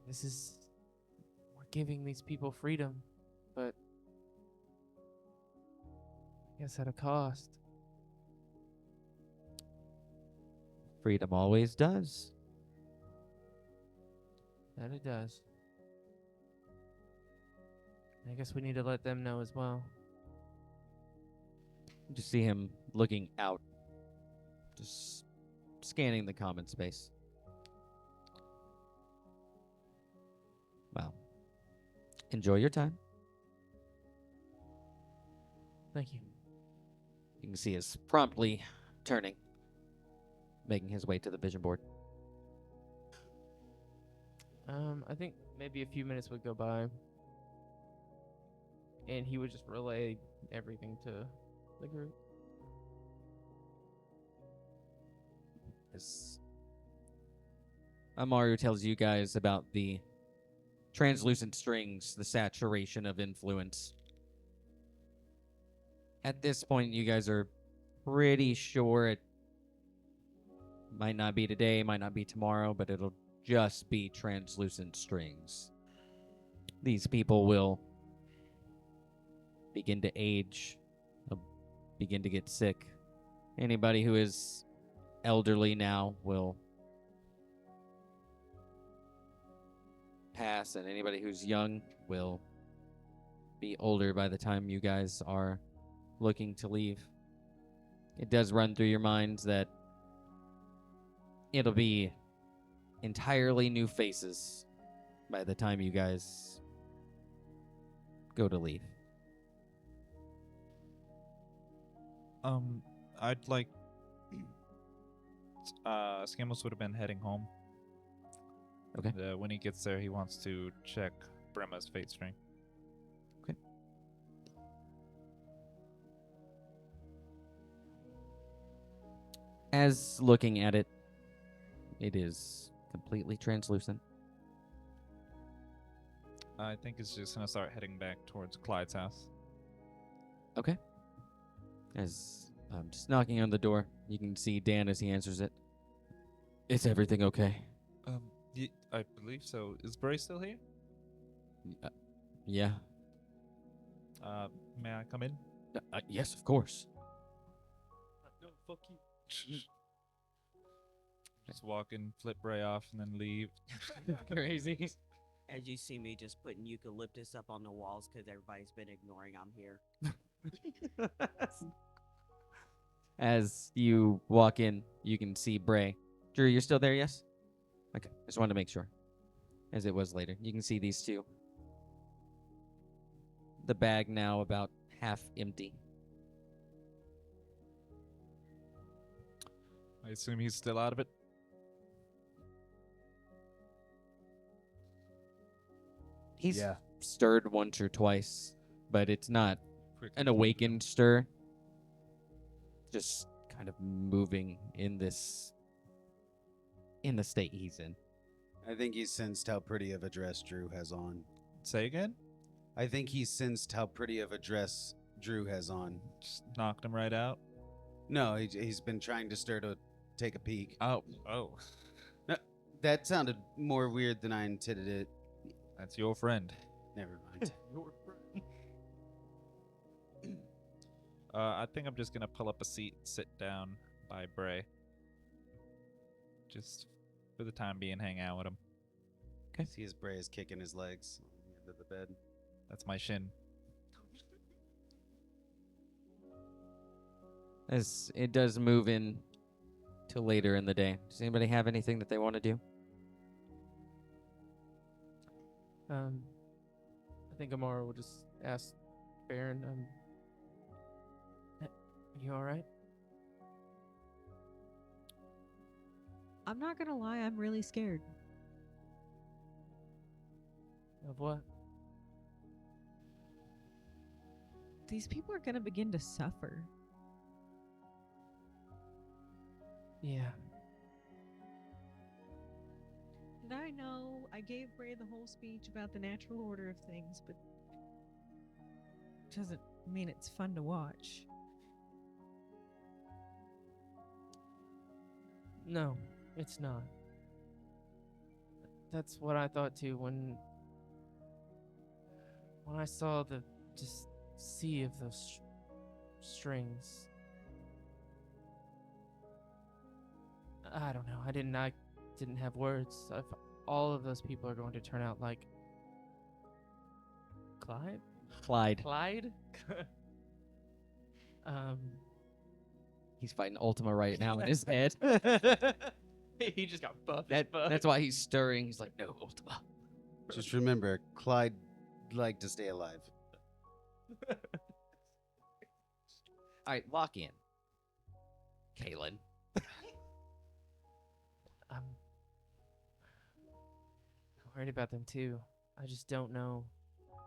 We're giving these people freedom, but I guess at a cost. Freedom always does. That it does. I guess we need to let them know as well. Just see him looking out, just scanning the common space. Well, enjoy your time. Thank you. You can see us promptly turning, making his way to the vision board. I think maybe a few minutes would go by, and he would just relay everything to the group. As Amaru tells you guys about the translucent strings, the saturation of influence. At this point, you guys are pretty sure it might not be today, might not be tomorrow, but it'll just be translucent strings. These people will begin to age, begin to get sick. Anybody who is elderly now will pass, and anybody who's young will be older by the time you guys are looking to leave. It does run through your minds that it'll be entirely new faces by the time you guys go to leave. I'd like. Skamos would have been heading home. Okay. And, when he gets there, he wants to check Brema's fate string. As looking at it, it is completely translucent. I think he's just gonna start heading back towards Clyde's house. Okay. As just knocking on the door, you can see Dan as he answers it. Is everything okay? I believe so. Is Bray still here? Yeah. May I come in? Yes, of course. No, fuck you. Just walk in, flip Bray off, and then leave. Crazy. As you see me just putting eucalyptus up on the walls because everybody's been ignoring I'm here. As you walk in, you can see Bray. Drew, you're still there, yes? Okay, just wanted to make sure. As it was later. You can see these two. The bag now about half empty. I assume he's still out of it. He's Yeah. stirred once or twice, but it's not Quickly an folded awakened stir. Just kind of moving in the state he's in. I think he's sensed how pretty of a dress Drew has on. up. Say again? I think he's sensed how pretty of a dress Drew has on. Just knocked him right out. No, he's been trying to stir to take a peek. Oh. No, that sounded more weird than I intended it. That's your friend. Never mind. I think I'm just gonna pull up a seat and sit down by Bray. Just for the time being, hang out with him. See his Bray is kicking his legs on the end of the bed. That's my shin. As it does move in to later in the day. Does anybody have anything that they want to do? I think Amara will just ask Baron, you alright? I'm not gonna lie, I'm really scared. Of what? These people are gonna begin to suffer. Yeah. And I know I gave Bray the whole speech about the natural order of things, but it doesn't mean it's fun to watch. No, it's not. That's what I thought too when I saw the just sea of those strings. I don't know. I didn't have words. If all of those people are going to turn out like Clyde? Clyde. Um, He's fighting Ultima right now in his head. he just got buffed. as fuck. That's why he's stirring. He's like, no, Ultima. Just remember, Clyde liked to stay alive. All right, lock in. Kaylin. I'm worried about them too. I just don't know what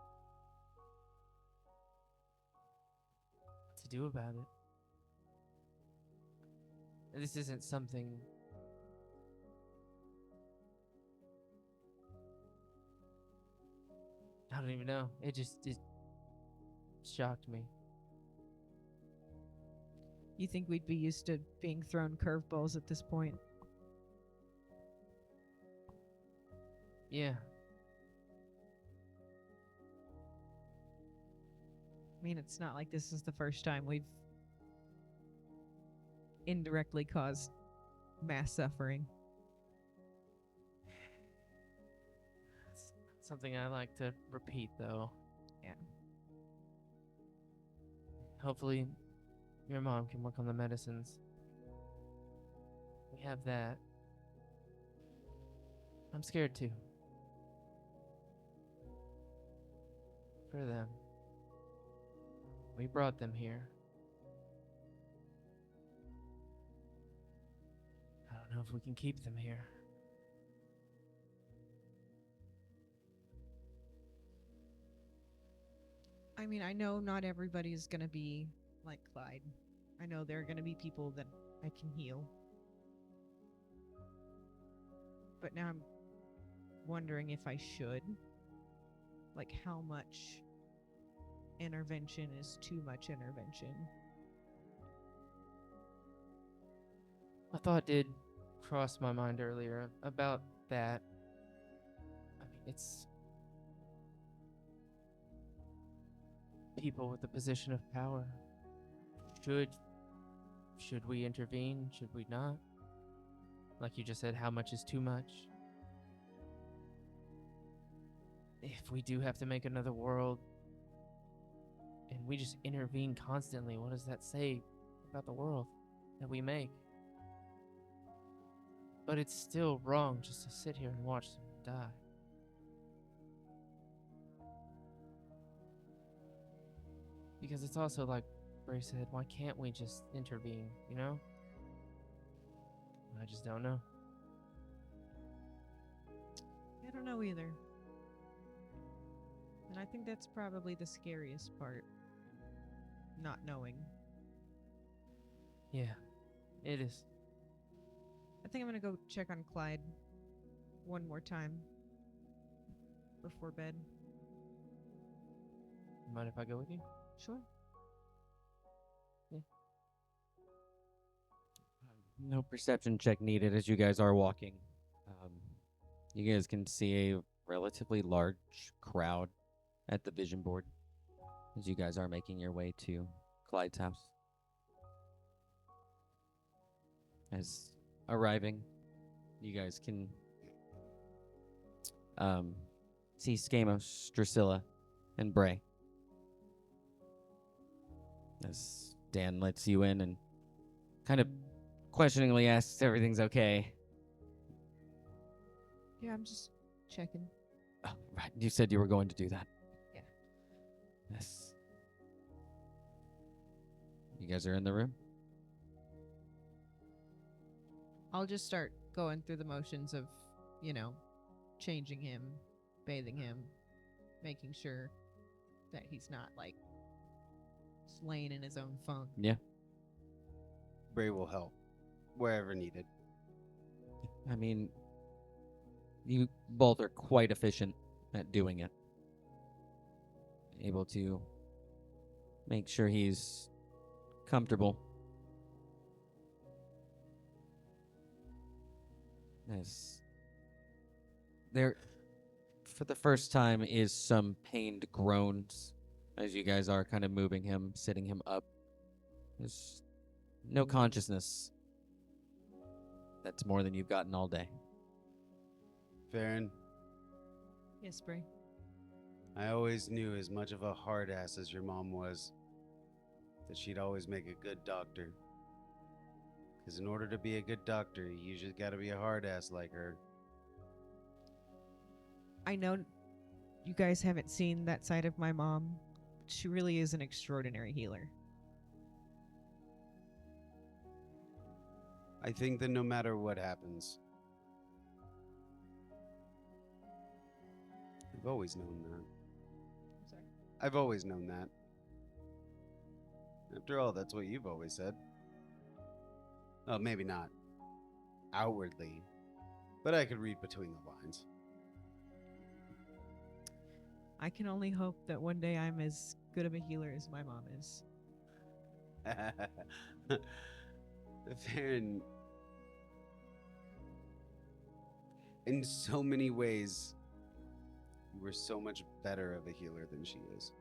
to do about it. This isn't something I don't even know. It shocked me. You think we'd be used to being thrown curveballs at this point? Yeah. I mean, it's not like this is the first time we've indirectly caused mass suffering. It's something I like to repeat, though. Yeah. Hopefully, your mom can work on the medicines. We have that. I'm scared too. For them. We brought them here. I don't know if we can keep them here. I mean, I know not everybody's gonna be like Clyde. I know there are gonna be people that I can heal. But now I'm wondering if I should. Like, how much intervention is too much intervention? A thought did cross my mind earlier about that. I mean, it's people with a position of power. Should we intervene? Should we not? Like you just said, how much is too much? If we do have to make another world and we just intervene constantly, what does that say about the world that we make? But it's still wrong just to sit here and watch them die. Because it's also like Bray said, why can't we just intervene, you know? I just don't know. I don't know either. And I think that's probably the scariest part. Not knowing. Yeah, it is. I think I'm gonna go check on Clyde one more time before bed. Mind if I go with you? Sure. No perception check needed as you guys are walking. You guys can see a relatively large crowd at the vision board as you guys are making your way to Clyde's house. As arriving, you guys can see Skamos, Drusilla, and Bray. As Dan lets you in and kind of questioningly asks if everything's okay. Yeah, I'm just checking. Oh, right, you said you were going to do that. Yeah. Yes. You guys are in the room? I'll just start going through the motions of, changing him, bathing him, making sure that he's not, just laying in his own funk. Yeah. Bray will help wherever needed. I mean, you both are quite efficient at doing it. Able to make sure he's comfortable. As there, for the first time, is some pained groans as you guys are kind of moving him, sitting him up. There's no consciousness. That's more than you've gotten all day. Farron, Yes, Bray. I always knew, as much of a hard ass as your mom was, that she'd always make a good doctor. Because in order to be a good doctor, you just gotta be a hard ass like her. I know you guys haven't seen that side of my mom. She really is an extraordinary healer. I think that no matter what happens, I've always known that. I'm sorry. I've always known that. After all, that's what you've always said. Oh, maybe not outwardly, but I could read between the lines. I can only hope that one day I'm as good of a healer as my mom is. Farron, in so many ways, you were so much better of a healer than she is.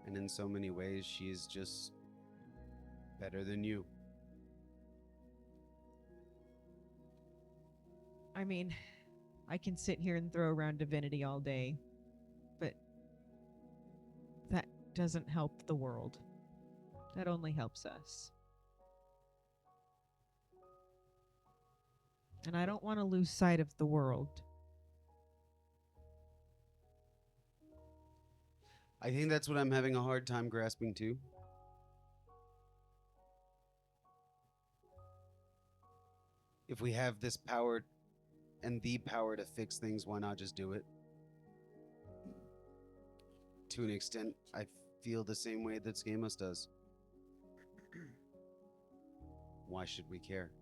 And in so many ways, she is just better than you. I mean, I can sit here and throw around divinity all day, but that doesn't help the world. That only helps us. And I don't want to lose sight of the world. I think that's what I'm having a hard time grasping too. If we have this power and the power to fix things, why not just do it? To an extent, I feel the same way that Skamos does. Why should we care?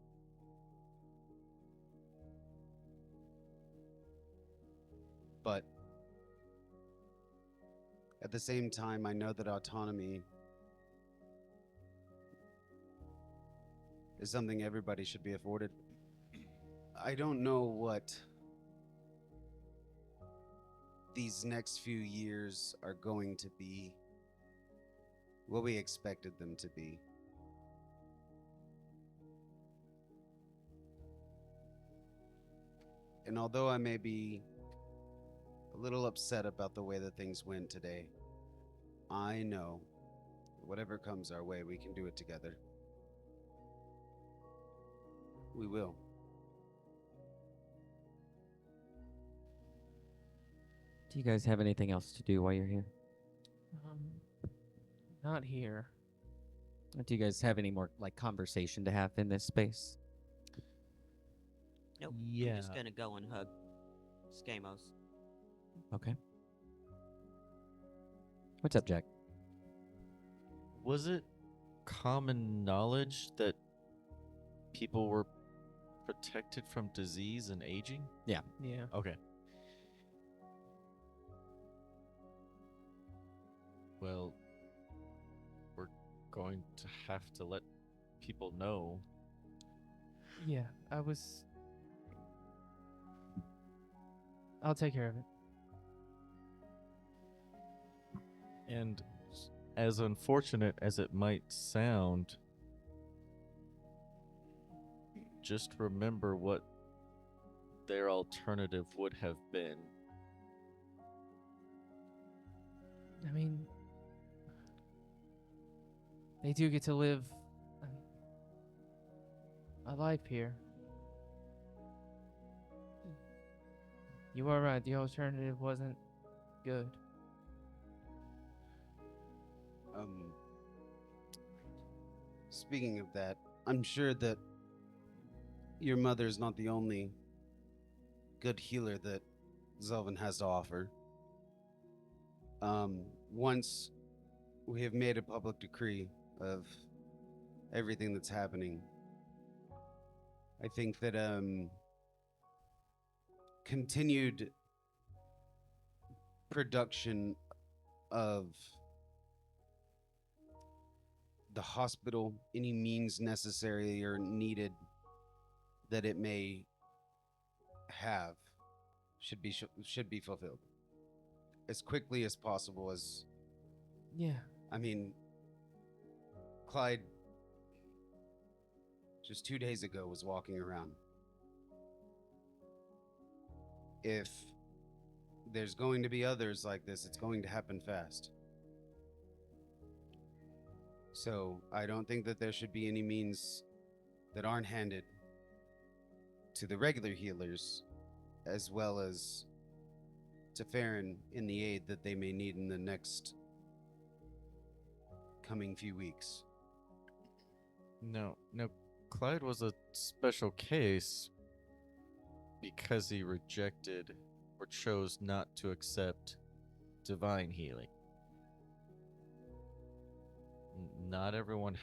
But at the same time, I know that autonomy is something everybody should be afforded. I don't know what these next few years are going to be, what we expected them to be. And although I may be a little upset about the way that things went today, I know that whatever comes our way, we can do it together. We will. Do you guys have anything else to do while you're here? Not here. Do you guys have any more like conversation to have in this space? Nope. I'm Yeah. just gonna go and hug Skamos. Okay. What's up, Jack? Was it common knowledge that people were protected from disease and aging? Yeah. Okay. Well, we're going to have to let people know. Yeah, I'll take care of it. And as unfortunate as it might sound, just remember what their alternative would have been. I mean, they do get to live a life here. You are right, the alternative wasn't good. Speaking of that, I'm sure that your mother is not the only good healer that Zelvin has to offer. Once we have made a public decree of everything that's happening, I think that continued production of the hospital, any means necessary or needed that it may have, should be fulfilled as quickly as possible. As Yeah. I mean, Clyde just 2 days ago was walking around. If there's going to be others like this, it's going to happen fast. So I don't think that there should be any means that aren't handed to the regular healers, as well as to Farron in the aid that they may need in the next coming few weeks. No, Clyde was a special case because he rejected or chose not to accept divine healing. Not everyone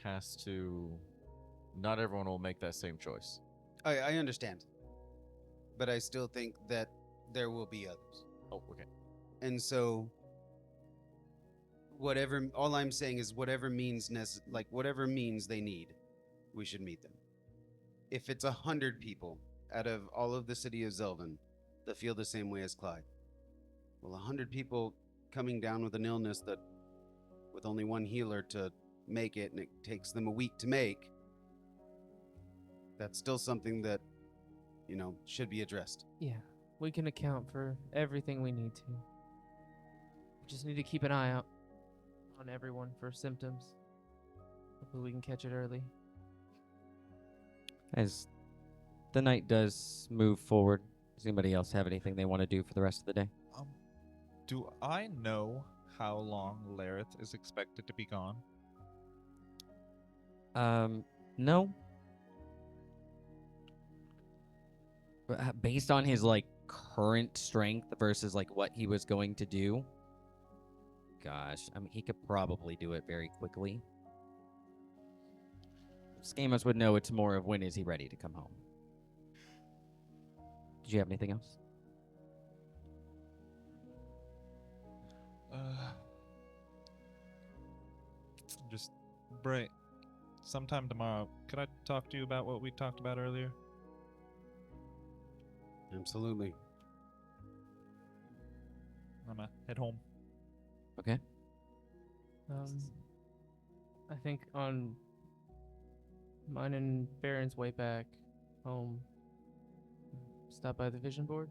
will make that same choice. I understand, but I still think that there will be others. Oh, okay. And so whatever. All I'm saying is whatever means whatever means they need, we should meet them. If it's 100 people out of all of the city of Zelvin that feel the same way as Clyde, well, 100 people coming down with an illness that, with only one healer to make it, and it takes them a week to make, that's still something that, should be addressed. Yeah, we can account for everything we need to. We just need to keep an eye out on everyone for symptoms. Hopefully we can catch it early. As the night does move forward, does anybody else have anything they want to do for the rest of the day? Do I know how long Lareth is expected to be gone? No. Based on his current strength versus what he was going to do, gosh, I mean, he could probably do it very quickly. Scamus would know it's more of when is he ready to come home. Did you have anything else? Just, Bray, sometime tomorrow, could I talk to you about what we talked about earlier? Absolutely. I'm gonna head home. Okay. I think on mine and Baron's way back home, stop by the vision board,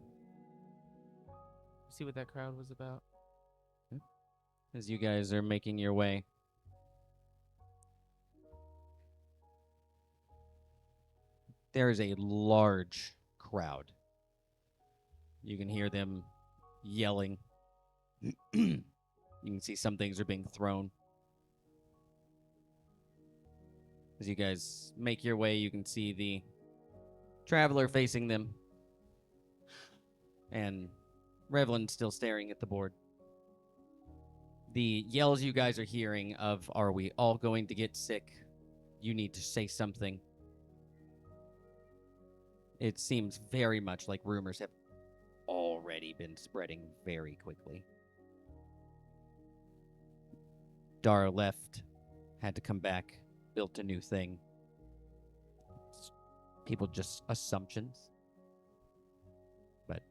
see what that crowd was about. As you guys are making your way, there is a large crowd. You can hear them yelling. You can see some things are being thrown. As you guys make your way, you can see the traveler facing them. And Revlin still staring at the board. The yells you guys are hearing of, are we all going to get sick? You need to say something. It seems very much like rumors have already been spreading very quickly. Dara left, had to come back, built a new thing. People just assumptions. But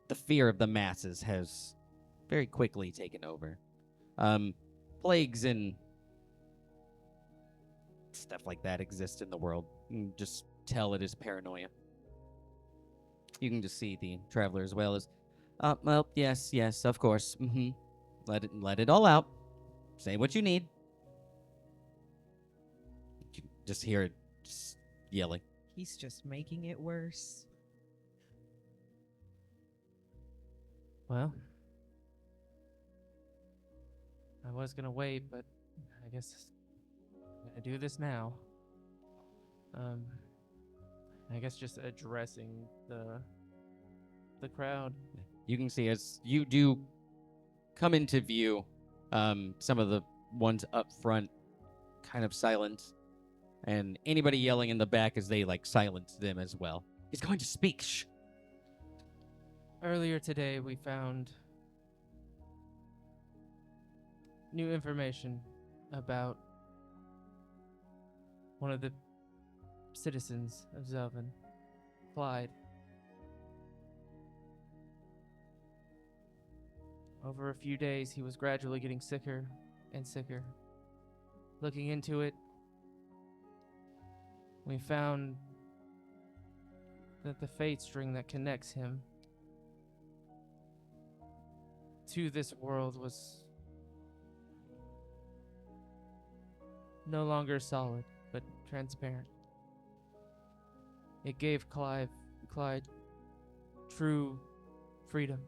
the fear of the masses has very quickly taken over. Plagues and stuff like that exist in the world. You can just tell it is paranoia. You can just see the traveler as well as, well, yes, of course. Let it all out. Say what you need. You just hear it just yelling. He's just making it worse. Well, I was gonna wait, but I guess I'm gonna do this now. I guess just addressing the crowd. You can see as you do come into view, some of the ones up front kind of silence, and anybody yelling in the back as they silence them as well. He's going to speak. Shh. Earlier today, we found new information about one of the citizens of Zelvin, Clyde. Over a few days, he was gradually getting sicker and sicker. Looking into it, we found that the fate string that connects him to this world was no longer solid, but transparent. It gave Clyde true freedom.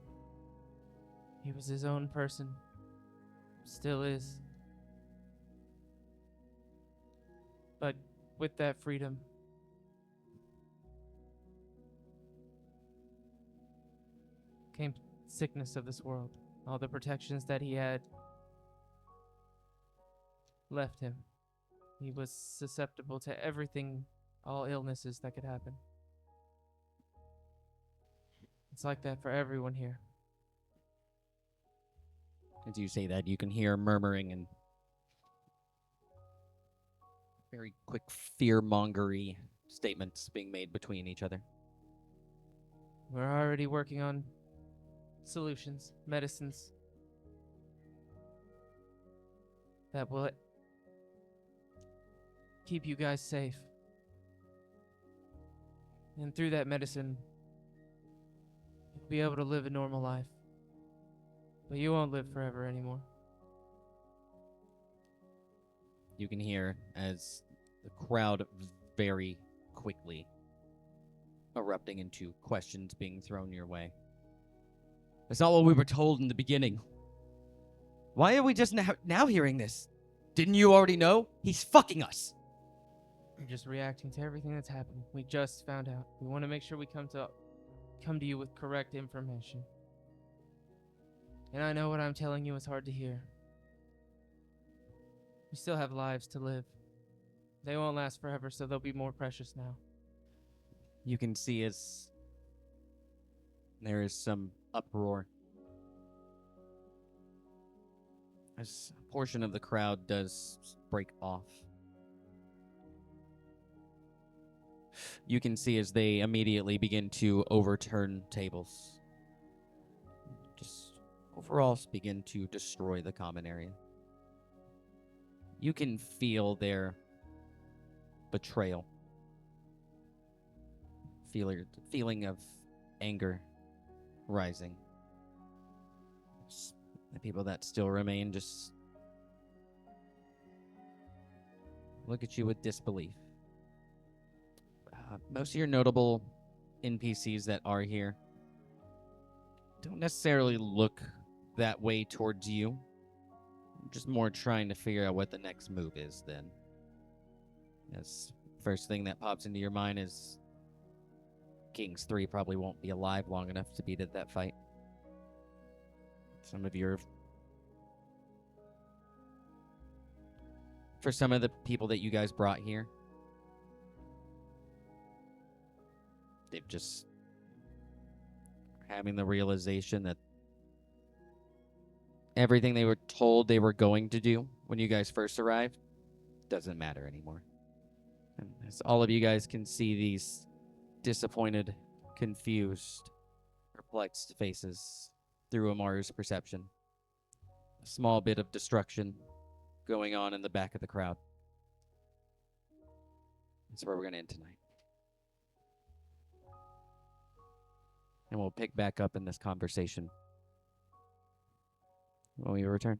He was his own person. Still is. But with that freedom came sickness of this world. All the protections that he had left him. He was susceptible to everything, all illnesses that could happen. It's like that for everyone here. As you say that, you can hear murmuring and very quick fear-mongery statements being made between each other. We're already working on solutions, medicines that will keep you guys safe. And through that medicine, you'll be able to live a normal life. But you won't live forever anymore. You can hear as the crowd very quickly erupting into questions being thrown your way. That's not what we were told in the beginning. Why are we just now hearing this? Didn't you already know? He's fucking us. We're just reacting to everything that's happened. We just found out. We want to make sure we come to you with correct information. And I know what I'm telling you is hard to hear. We still have lives to live. They won't last forever, so they'll be more precious now. You can see as there is some uproar. As a portion of the crowd does break off. You can see as they immediately begin to overturn tables. Just overall begin to destroy the common area. You can feel their betrayal. Feeling of anger rising. The people that still remain just look at you with disbelief. Most of your notable NPCs that are here don't necessarily look that way towards you. Just more trying to figure out what the next move is then. Yes, first thing that pops into your mind is Kings 3 probably won't be alive long enough to beat at that fight. For some of the people that you guys brought here, they've just having the realization that everything they were told they were going to do when you guys first arrived doesn't matter anymore. And as all of you guys can see these disappointed, confused, perplexed faces through Amaru's perception, a small bit of destruction going on in the back of the crowd. That's where we're going to end tonight. And we'll pick back up in this conversation when we return.